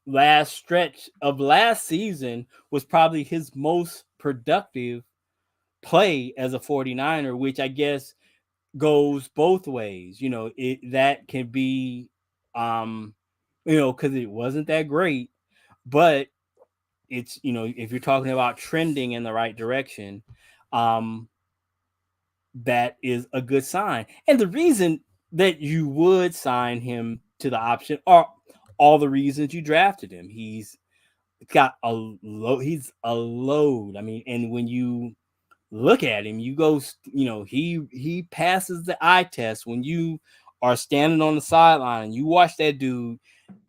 last stretch of last season was probably his most productive play as a 49er, which I guess goes both ways. That can be, because it wasn't that great, but it's, if you're talking about trending in the right direction, that is a good sign. And the reason that you would sign him to the option are all the reasons you drafted him. He's got he's a load. I mean, and when you look at him, you go, he passes the eye test. When you are standing on the sideline and you watch that dude,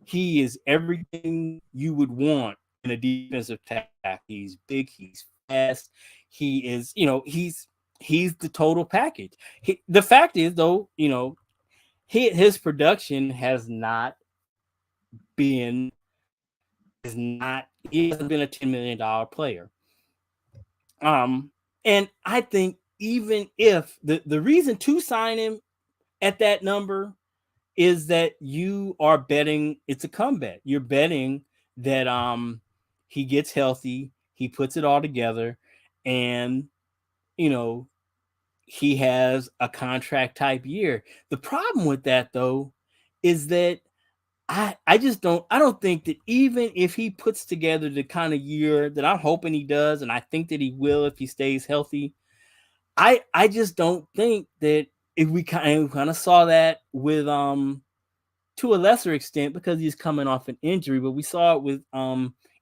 he is everything you would want in a defensive tackle. He's big, he's fast, he is, he's the total package. The fact is, though, his production been he hasn't been a $10 million player. And I think even if the reason to sign him at that number is that you are betting it's a comeback. You're betting that he gets healthy, he puts it all together, and he has a contract type year. The problem with that, though, is that I don't think that even if he puts together the kind of year that I'm hoping he does, and I think that he will if he stays healthy, I just don't think that if we kind of saw that with to a lesser extent because he's coming off an injury, but we saw it with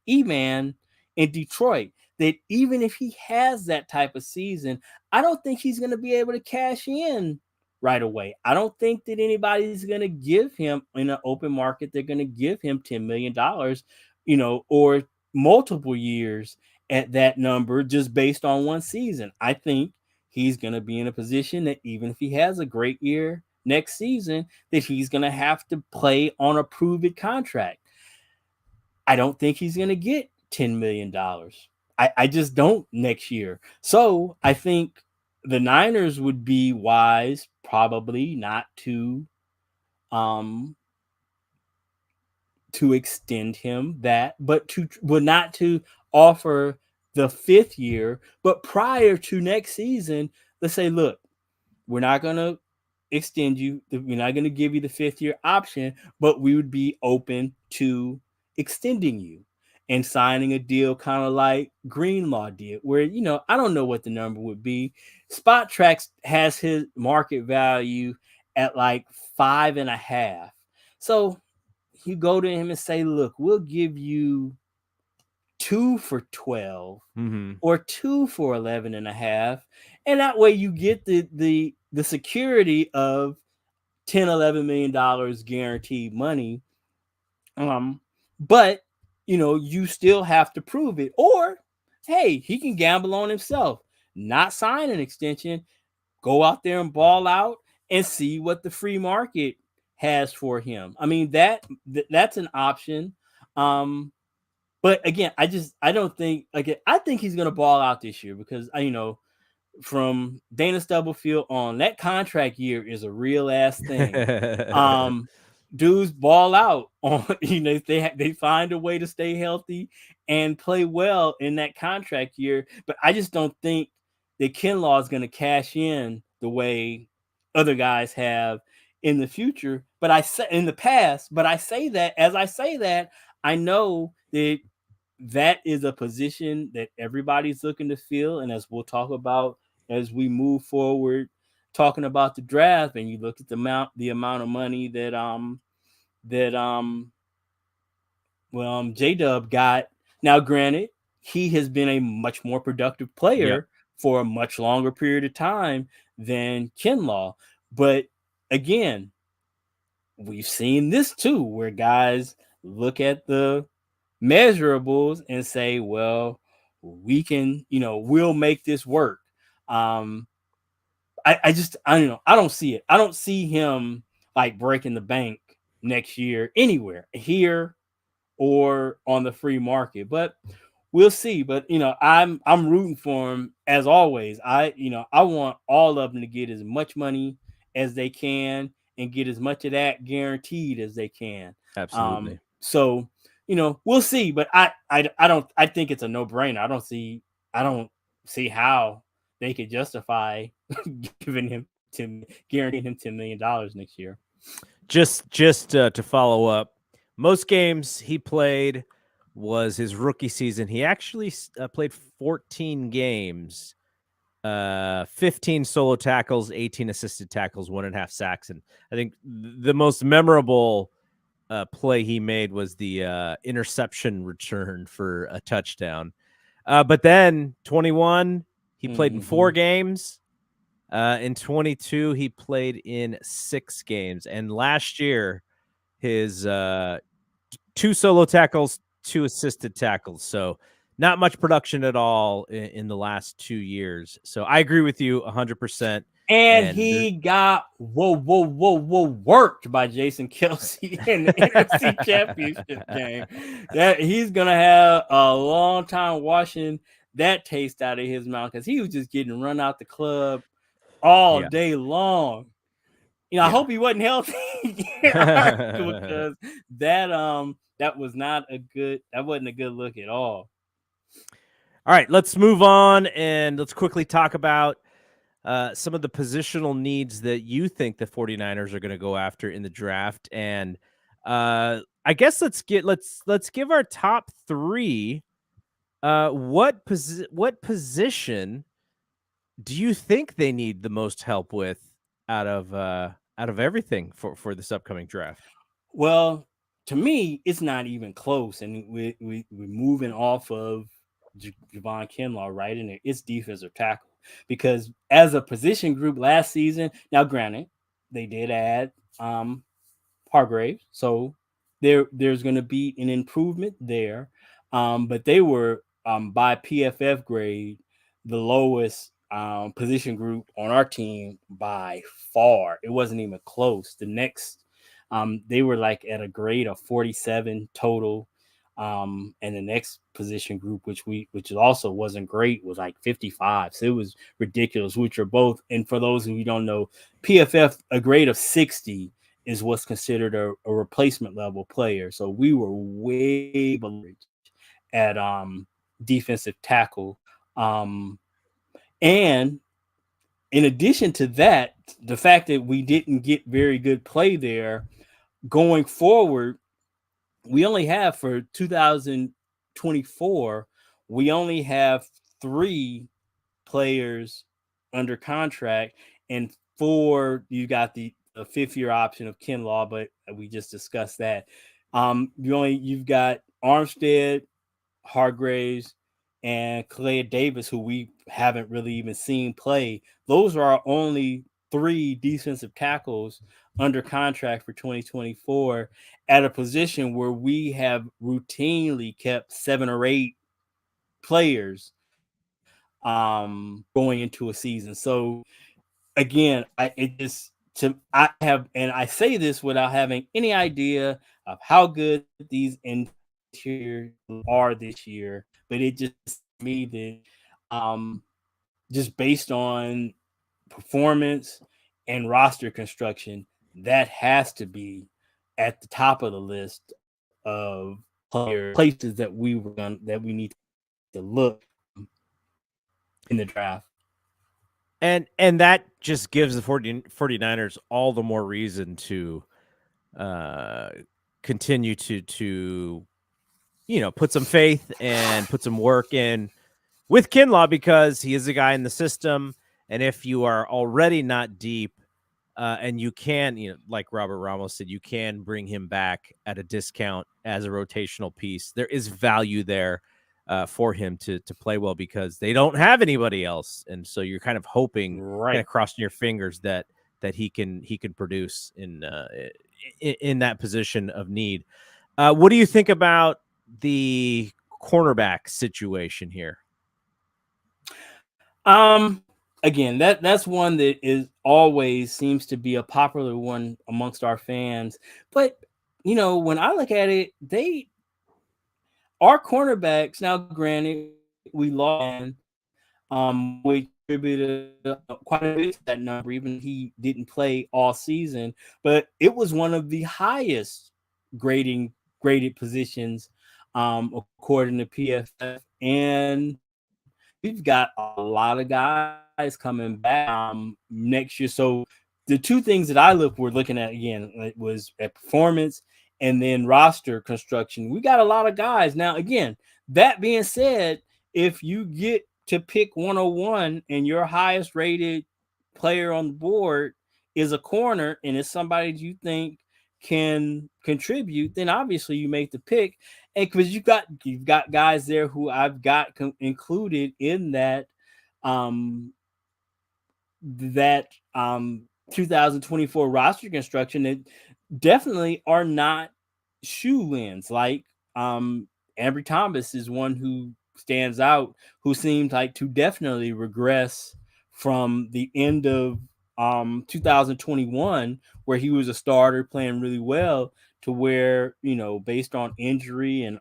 E-Man in Detroit, that even if he has that type of season, I don't think he's going to be able to cash in right away. I don't think that anybody's going to give him in an open market, they're going to give him $10 million, or multiple years at that number just based on one season. I think he's going to be in a position that even if he has a great year next season, that he's going to have to play on a prove it contract. I don't think he's going to get $10 million. I just don't next year. So I think the Niners would be wise probably not um to extend him that, but not to offer the 5th year, but prior to next season, let's say, look, we're not going to extend you. We're not going to give you the 5th year option, but we would be open to extending you and signing a deal kind of like Greenlaw did, where, I don't know what the number would be. Spot Tracks has his market value at like 5.5. So you go to him and say, look, we'll give you 2 for 12 or 2 for 11.5. And that way you get the security of $10-11 million guaranteed money. But you still have to prove it. Or hey, he can gamble on himself, not sign an extension, go out there and ball out and see what the free market has for him. I mean, that's an option. But again, I don't think, I think he's gonna ball out this year because from Dana Stubblefield on, that contract year is a real ass thing. Dudes ball out on, they find a way to stay healthy and play well in that contract year. But I just don't think that Kinlaw is going to cash in the way other guys have in the future. But I say in the past, but I say that as I say that, I know that is a position that everybody's looking to fill. And as we'll talk about as we move forward, talking about the draft, and you look at the amount of money that J-Dub got. Now, granted, he has been a much more productive player for a much longer period of time than Kinlaw. But again, we've seen this too, where guys look at the measurables and say, well, we can, we'll make this work. I don't know. I don't see it. I don't see him like breaking the bank next year anywhere, here or on the free market. But we'll see. But I'm rooting for him as always. I want all of them to get as much money as they can and get as much of that guaranteed as they can. Absolutely. So we'll see. But I think it's a no-brainer. I don't see how they could justify giving him guaranteeing him $10 million next year. Just to follow up, most games he played was his rookie season. He actually played 14 games, 15 solo tackles, 18 assisted tackles, 1.5 sacks. And I think the most memorable play he made was the interception return for a touchdown. But then 21, he played in 4 games. In 22, he played in 6 games. And last year, his 2 solo tackles, 2 assisted tackles. So not much production at all in the last 2 years. So I agree with you 100%. And he got worked by Jason Kelce in the NFC Championship game. That he's gonna have a long time washing that taste out of his mouth, because he was just getting run out the club all day long. I hope he wasn't healthy because that wasn't a good look at all. All right, let's move on and let's quickly talk about some of the positional needs that you think the 49ers are going to go after in the draft. And I guess let's give our top 3. What position do you think they need the most help with out of everything for this upcoming draft? Well, to me, it's not even close, and we're moving off of Javon Kinlaw right in there. It's defensive tackle. because as a position group last season, now granted, they did add Hargrave, so there's going to be an improvement there. But they were by PFF grade the lowest position group on our team by far. It wasn't even close. The next, they were like at a grade of 47 total. And the next position group, which also wasn't great, was like 55. So it was ridiculous, which are both. And for those who don't know, PFF, a grade of 60 is what's considered a replacement level player. So we were way below at defensive tackle. And in addition to that, the fact that we didn't get very good play there going forward, we only have for 2024, we only have 3 players under contract, and 4, you got the 5th-year option of Kinlaw, but we just discussed that. You've got Armstead, Hargraves, and Clay Davis, who we haven't really even seen play. Those are our only 3 defensive tackles under contract for 2024 at a position where we have routinely kept 7 or 8 players going into a season. So again, I say this without having any idea of how good these interiors are this year, but it just me that just based on performance and roster construction, that has to be at the top of the list of places that we need to look in the draft. And that just gives the 49ers all the more reason to continue to put some faith and put some work in with Kinlaw, because he is a guy in the system. And if you are already not deep, and you can, like Robert Ramos said, you can bring him back at a discount as a rotational piece. There is value there for him to play well, because they don't have anybody else, and so you're kind of hoping, kind of crossing your fingers that he can produce in that position of need. What do you think about the cornerback situation here? Again, that's one that is always seems to be a popular one amongst our fans. But when I look at it, our cornerbacks, now granted, we lost, we attributed quite a bit to that number, even if he didn't play all season, but it was one of the highest graded positions according to PFF. And we've got a lot of guys coming back next year. So the 2 things that we're looking at again, it was at performance and then roster construction. We got a lot of guys. Now, again, that being said, if you get to pick 101 and your highest rated player on the board is a corner and it's somebody you think can contribute, then obviously you make the pick. And because you've got guys there who I've got included in that 2024 roster construction that definitely are not shoe-ins. Like Ambry Thomas is one who stands out, who seems like to definitely regress from the end of 2021, where he was a starter playing really well, to where, based on injury and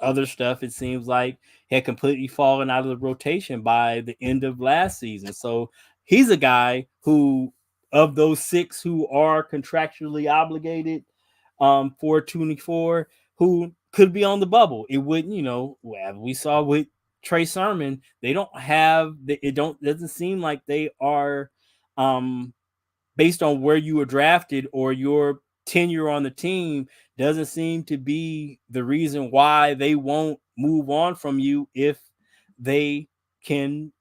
other stuff, it seems like he had completely fallen out of the rotation by the end of last season. So he's a guy who, of those 6 who are contractually obligated for 24, who could be on the bubble. It wouldn't, as we saw with Trey Sermon, doesn't seem like they are based on where you were drafted or your tenure on the team, doesn't seem to be the reason why they won't move on from you if they can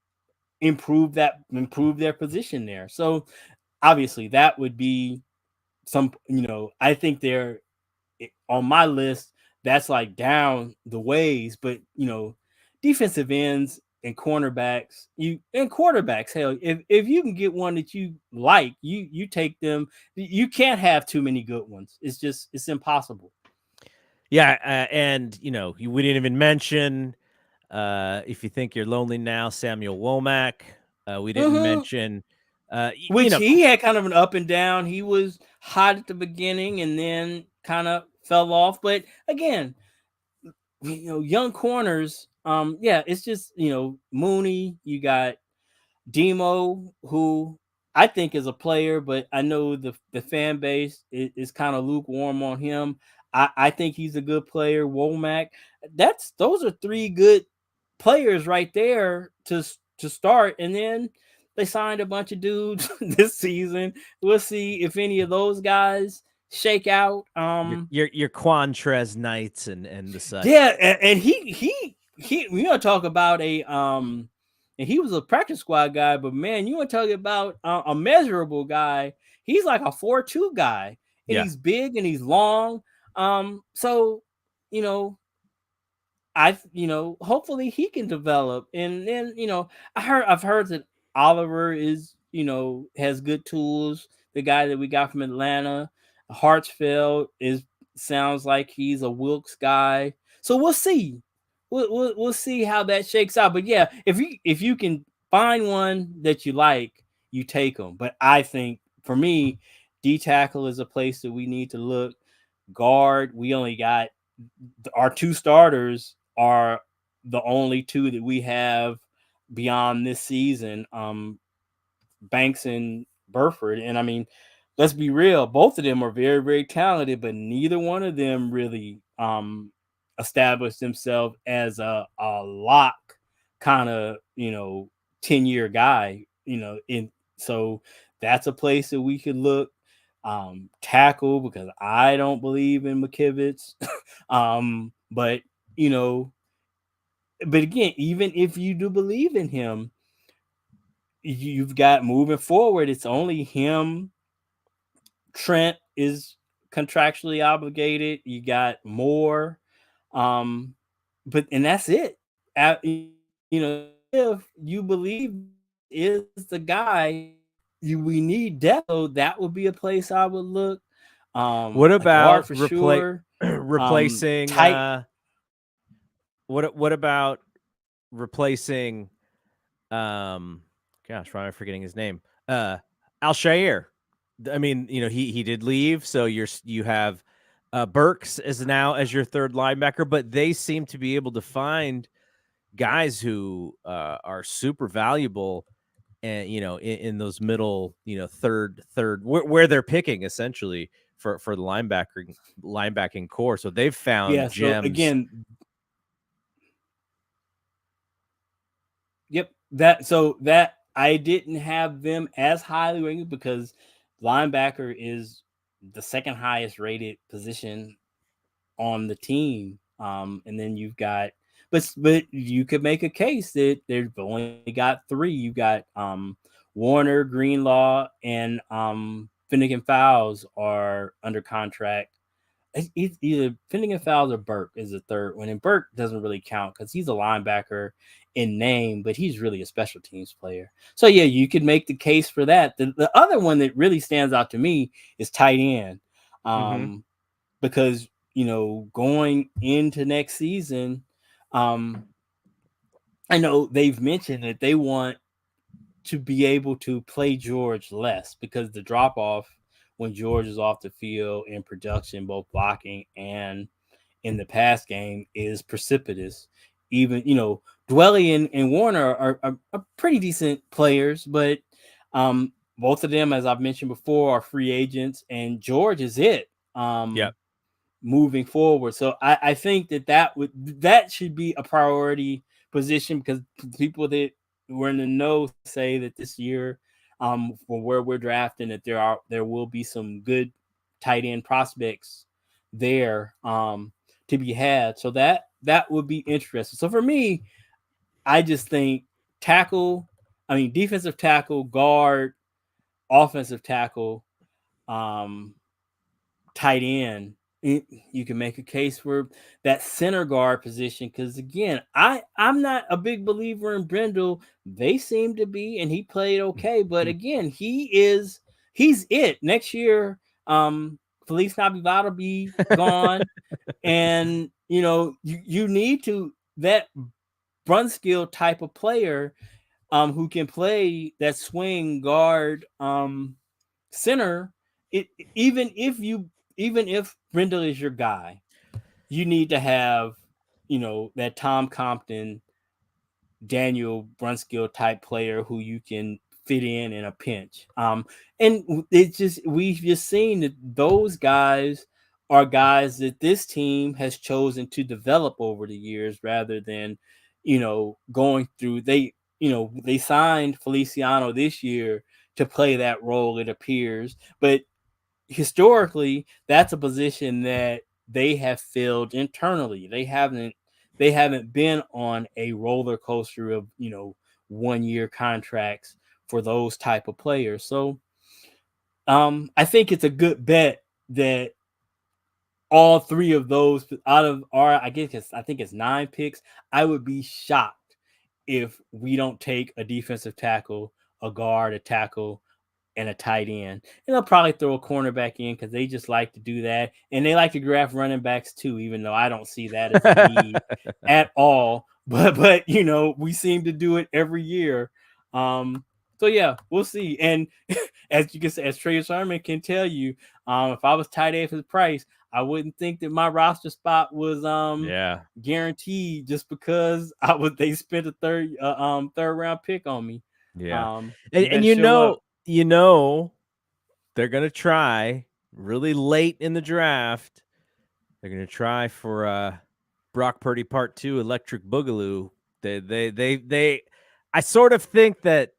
improve their position there. So obviously that would be some, I think they're on my list. That's like down the ways, but defensive ends, and cornerbacks, quarterbacks, hell, if you can get one that you like, you take them. You can't have too many good ones. It's impossible. Yeah, and we didn't even mention if you think you're lonely now, Samuel Womack. We didn't Mm-hmm. mention, Which he had kind of an up and down. He was hot at the beginning and then kind of fell off. But again, young corners. Yeah, it's just Mooney. You got Demo, who I think is a player, but I know the fan base is kind of lukewarm on him. I think he's a good player. Womack. Those are three good players right there to start, and then they signed a bunch of dudes this season. We'll see if any of those guys shake out. your Quantrez Knights and the such. Yeah, and he we gonna talk about and he was a practice squad guy, but man, you want to talk about a measurable guy. He's like a 4.2 guy, and Yeah. he's big and he's long. So you know, hopefully he can develop. And then I've heard that Oliver is has good tools. The guy that we got from Atlanta, Hartsfield, is sounds like he's a Wilkes guy. So we'll see. We'll see how that shakes out. But yeah, if you can find one that you like, you take them. But I think for me, D tackle is a place that we need to look. Guard, we only got our two starters are the only two that we have beyond this season. Banks and Burford. And I mean, let's be real, both of them are very, very talented, but neither one of them really established themselves as a lock kind of 10-year guy. In so that's a place that we could look. Tackle, because I don't believe in McKivitz. But but again, even if you do believe in him, you've got moving forward, it's only him. Trent is contractually obligated. You got Moore, but and that's it. If you believe is the guy we need depth, so that would be a place I would look. What A guard about for sure. replacing? Tight. What about replacing? Gosh, why am I forgetting his name? Al-Shair. I mean, he did leave, so you have Burks as now as your third linebacker, but they seem to be able to find guys who are super valuable, and in those middle, third where they're picking essentially for the linebacking core. So they've found Yeah. So gems. again, yep. That I didn't have them as highly rated because linebacker is the second highest rated position on the team. And then you've got, but you could make a case that they've only got three. You got Warner, Greenlaw, and Finnegan Fowles are under contract. It's either Finnegan Fowles or Burke is the third one, and Burke doesn't really count because he's a linebacker in name, but he's really a special teams player. So yeah, you could make the case for that. The other one that really stands out to me is tight end, Mm-hmm. because going into next season, um, I know they've mentioned that they want to be able to play George less because the drop off when George is off the field in production, both blocking and in the pass game, is precipitous. Even Dwelly and Warner are pretty decent players, but both of them, as I've mentioned before, are free agents, and George is it. Yep. Moving forward. So I think that should be a priority position because people that were in the know say that this year, for where we're drafting, that there will be some good tight end prospects there to be had. So that would be interesting. So for me, I just think defensive tackle, guard, offensive tackle, um, tight end you can make a case for that center guard position because again, I'm not a big believer in Brindle. They seem to be, and he played okay, but again, he's it next year. Felice Navidad will be gone, and you need to that Brunskill type of player who can play that swing guard center. It even if Brindle is your guy, you need to have that Tom Compton, Daniel Brunskill type player who you can fit in a pinch. And it's just we've just seen that those guys are guys that this team has chosen to develop over the years rather than going through they signed Feliciano this year to play that role, it appears, but historically that's a position that they have filled internally. They haven't been on a roller coaster of 1 year contracts for those type of players. So I think it's a good bet that all three of those out of our I think it's 9 picks. I would be shocked if we don't take a defensive tackle, a guard, a tackle, and a tight end. And they'll probably throw a cornerback in because they just like to do that. And they like to draft running backs too, even though I don't see that as a need at all. But we seem to do it every year. So yeah, we'll see. And as you can say, as Trey Sermon can tell you, if I was tight end for the price, I wouldn't think that my roster spot was guaranteed just because they spent a third round pick on me. Yeah. You And better show up. They're going to try really late in the draft. They're going to try for Brock Purdy Part 2 Electric Boogaloo. I sort of think that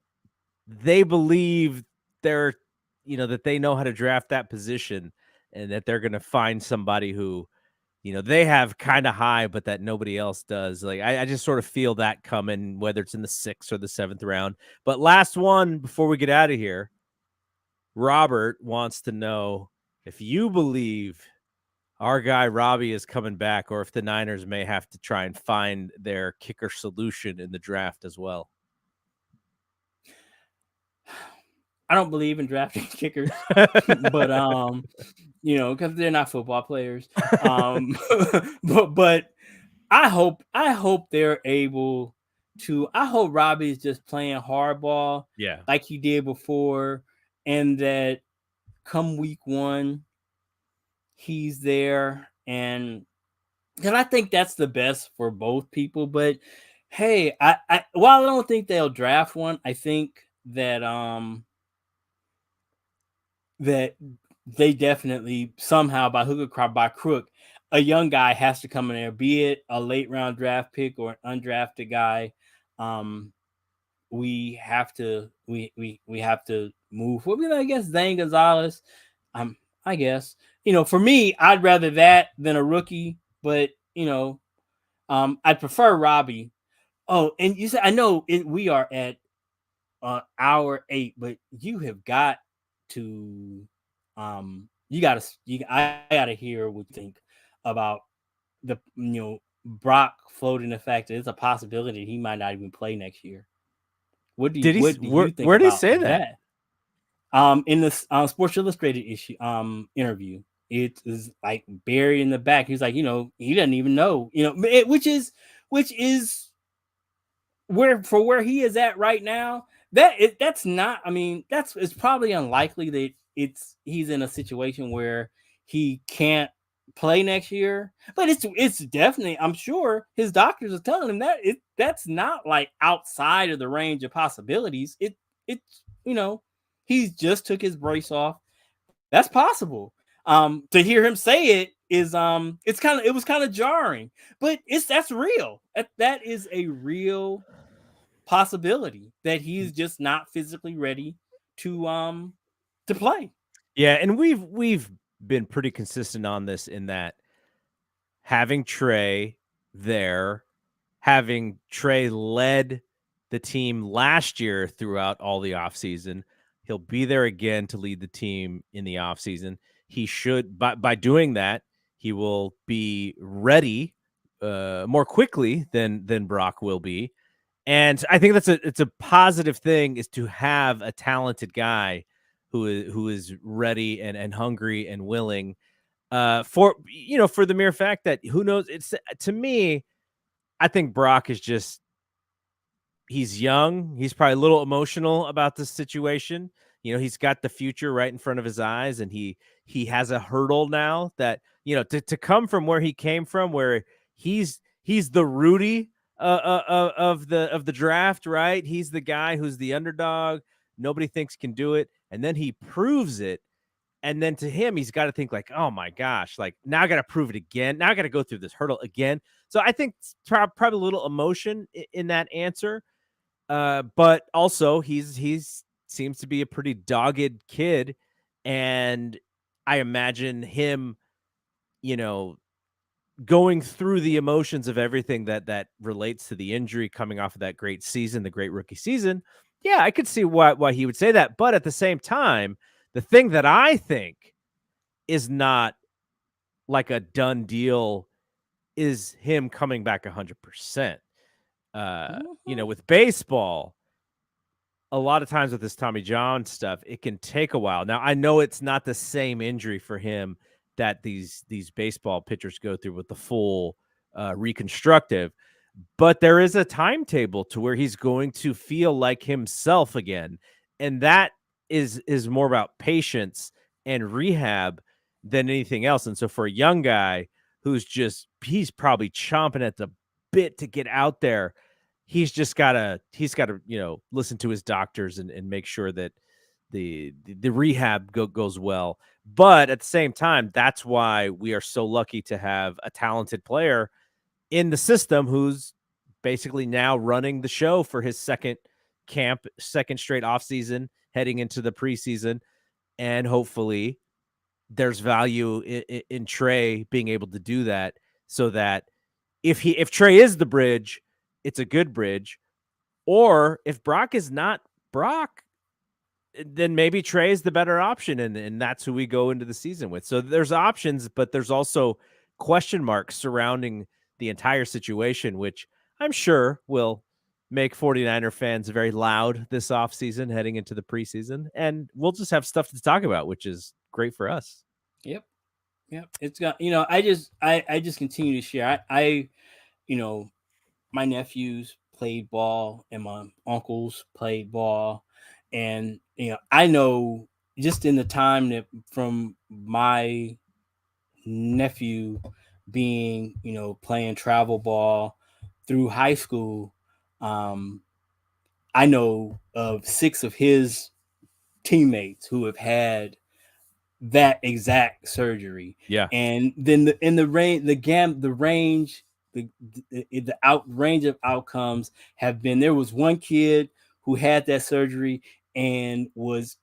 they believe that they know how to draft that position and that they're going to find somebody who, they have kind of high, but that nobody else does. Like, I just sort of feel that coming, whether it's in the 6th or the 7th round. But last one before we get out of here, Robert wants to know if you believe our guy Robbie is coming back, or if the Niners may have to try and find their kicker solution in the draft as well. I don't believe in drafting kickers, but because they're not football players. But I hope they're able to. I hope Robbie's just playing hardball, like he did before, and that come week 1, he's there, and because I think that's the best for both people. But hey, while I don't think they'll draft one, I think that that they definitely somehow by hook or by crook, a young guy has to come in there, be it a late round draft pick or an undrafted guy. We have to move. Well, I guess Zane Gonzalez. I guess for me, I'd rather that than a rookie. But I'd prefer Robbie. Oh, and you said I know we are at hour 8, but you have got to I gotta hear what you think about the Brock floating the fact that it's a possibility he might not even play next year. What do you think where did he about say that? In this Sports Illustrated issue interview, it is like buried in the back. He's like, he doesn't even know, which is where he is at right now. That's not. I mean, it's probably unlikely that he's in a situation where he can't play next year. But it's definitely. I'm sure his doctors are telling him that that's not like outside of the range of possibilities. It's he's just took his brace off. That's possible. To hear him say it is it was kind of jarring, but that's real. That is a real possibility that he's just not physically ready to play. Yeah, and we've been pretty consistent on this in that having Trey there, having Trey led the team last year throughout all the offseason. He'll be there again to lead the team in the offseason. He should by doing that, He will be ready more quickly than Brock will be. And I think it's a positive thing is to have a talented guy who is ready and hungry and willing for for the mere fact that who knows, it's to me, I think Brock is just he's young. He's probably a little emotional about this situation. He's got the future right in front of his eyes, and he has a hurdle now that to come from where he came from, where he's the Rudy of the draft, right? He's the guy who's the underdog. Nobody thinks can do it, and then he proves it. And then to him, he's got to think like, oh my gosh, like now I got to prove it again. Now I got to go through this hurdle again. So I think probably a little emotion in that answer. But also he's seems to be a pretty dogged kid, and I imagine him, you know, going through the emotions of everything that relates to the injury coming off of that great season, the great rookie season. Yeah, I could see why he would say that, but at the same time, the thing that I think is not like a done deal is him coming back 100%. With baseball, a lot of times with this Tommy John stuff, it can take a while. Now, I know it's not the same injury for him that these baseball pitchers go through with the full reconstructive, but there is a timetable to where he's going to feel like himself again, and that is more about patience and rehab than anything else. And so for a young guy he's probably chomping at the bit to get out there, he's gotta listen to his doctors and make sure that the rehab goes well. But at the same time, that's why we are so lucky to have a talented player in the system who's basically now running the show for his second straight offseason, heading into the preseason. And hopefully there's value in Trey being able to do that, so that if Trey is the bridge, it's a good bridge. Or if Brock is not Brock, then maybe Trey is the better option, and that's who we go into the season with. So there's options, but there's also question marks surrounding the entire situation, which I'm sure will make 49er fans very loud this offseason heading into the preseason. And we'll just have stuff to talk about, which is great for us. Yep. Yep. It's got, I just continue to share. My nephews played ball and my uncles played ball. And, I know just in the time that from my nephew being, playing travel ball through high school, I know of 6 of his teammates who have had that exact surgery. Yeah. And then the range, the range of outcomes have been, there was one kid who had that surgery and was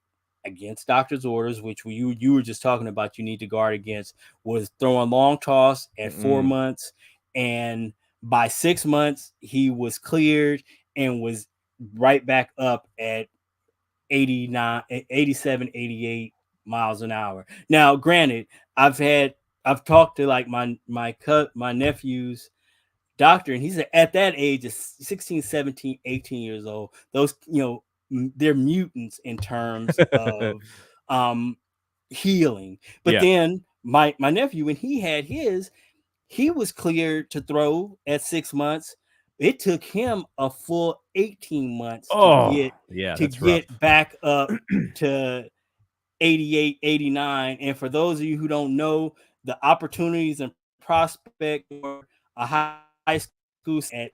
against doctor's orders, which you were just talking about, you need to guard against, was throwing long toss at 4 months, and by 6 months he was cleared and was right back up at 89, 87, 88 miles an hour. Now, granted, I've talked to like my nephew's doctor, and he said at that age of 16, 17, 18 years old, those, they're mutants in terms of healing. But then my nephew, when he had his, he was cleared to throw at 6 months. It took him a full 18 months to get back up to 88, 89. And for those of you who don't know, the opportunities and prospect for a high school at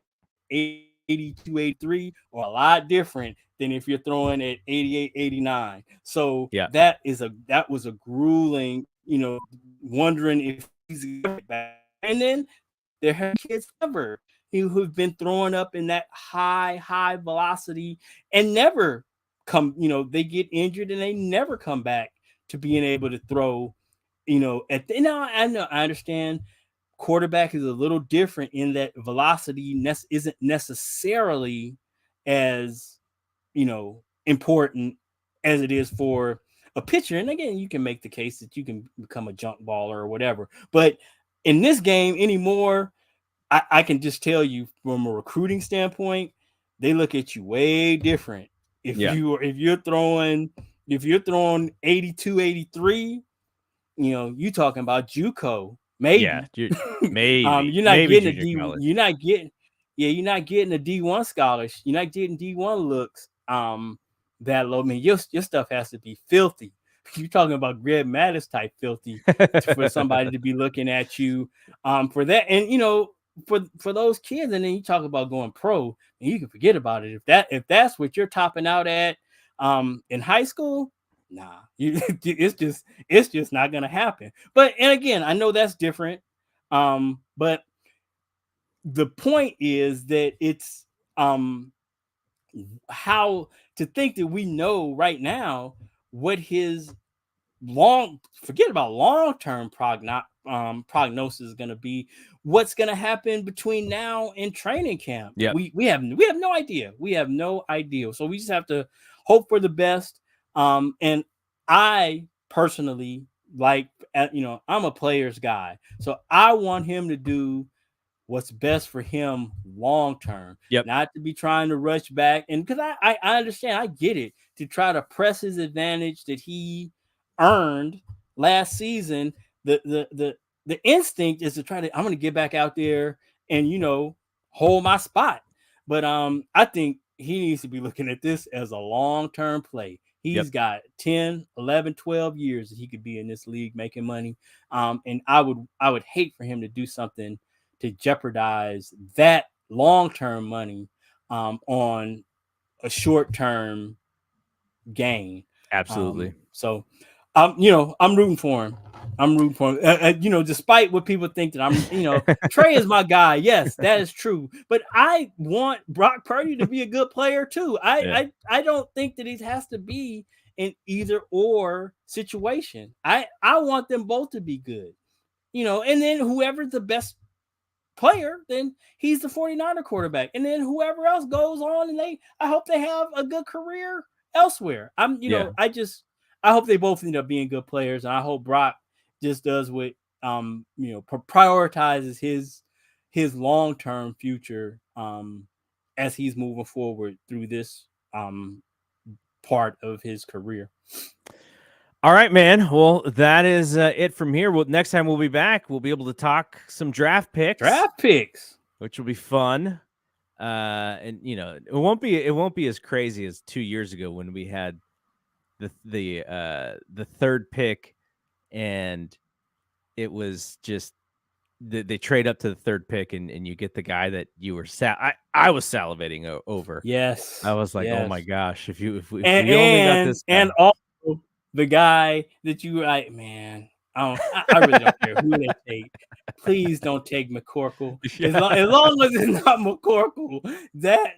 82, 83 are a lot different than if you're throwing at 88, 89. So that was a grueling, wondering if he's back. And then there have kids ever who've been throwing up in that high velocity and never come, they get injured and they never come back to being able to throw, I understand quarterback is a little different in that velocity isn't necessarily as, important as it is for a pitcher. And again, you can make the case that you can become a junk baller or whatever. But in this game anymore, I can just tell you from a recruiting standpoint, they look at you way different. If you're throwing 82, 83, you talking about JUCO, maybe. Maybe You're not maybe getting junior college. you're not getting a D1 scholarship. You're not getting D1 looks that low. I mean, your stuff has to be filthy. You're talking about Greg Mattis type filthy for somebody to be looking at you for that. And for those kids, and then you talk about going pro, and you can forget about it. If that's what you're topping out at in high school, nah, it's just not gonna happen. But and again, I know that's different. But the point is that it's how to think that we know right now what his forget about long-term prognosis is going to be, what's going to happen between now and training camp. We have no idea. So we just have to hope for the best. And I personally, I'm a player's guy, so I want him to do what's best for him long term, not to be trying to rush back. And because I understand, I get it, to try to press his advantage that he earned last season. The instinct is to try to, I'm going to get back out there and hold my spot. But I think he needs to be looking at this as a long-term play. He's got 10, 11, 12 years that he could be in this league making money. And I would hate for him to do something to jeopardize that long-term money on a short-term gain. Absolutely. So I'm rooting for him. Despite what people think that I'm, Trey is my guy. Yes, that is true. But I want Brock Purdy to be a good player too. I don't think that it has to be an either or situation. I want them both to be good, and then whoever's the best player, then he's the 49er quarterback. And then whoever else goes on, and I hope they have a good career elsewhere. I hope they both end up being good players, and I hope Brock just does what prioritizes his long-term future as he's moving forward through this part of his career. All right, man. Well, that is it from here. Next time we'll be back, we'll be able to talk some draft picks, which will be fun. And it won't be as crazy as 2 years ago when we had the third pick, and it was just they trade up to the third pick, and you get the guy that you were I was salivating over. Yes, I was like, oh my gosh, if we only got this guy. And also the guy that you man, I really don't care who they take. Please don't take McCorkle. As long as it's not McCorkle, that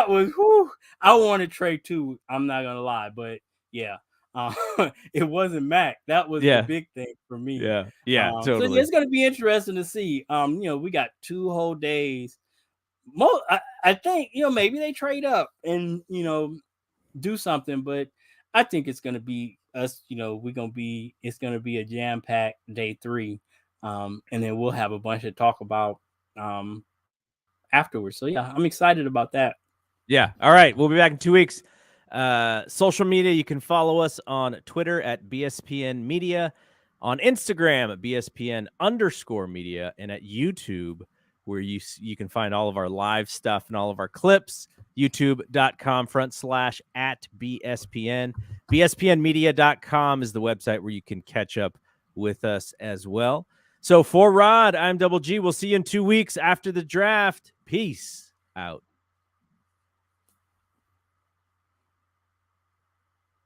was I wanted Trey too. I'm not gonna lie, but yeah. It wasn't Mac. That was the big thing for me. Totally. So it's going to be interesting to see. We got 2 whole days. I think maybe they trade up and do something, but I think it's going to be us. It's going to be a jam-packed day 3, and then we'll have a bunch to talk about afterwards. So yeah, I'm excited about that. Yeah. All right, we'll be back in 2 weeks. Social media, you can follow us on Twitter at BSPN Media, on Instagram at BSPN_media, and at YouTube, where you can find all of our live stuff and all of our clips, youtube.com/@BSPN. BSPNmedia.com is the website where you can catch up with us as well. So for Rod, I'm Double G. We'll see you in 2 weeks after the draft. Peace out.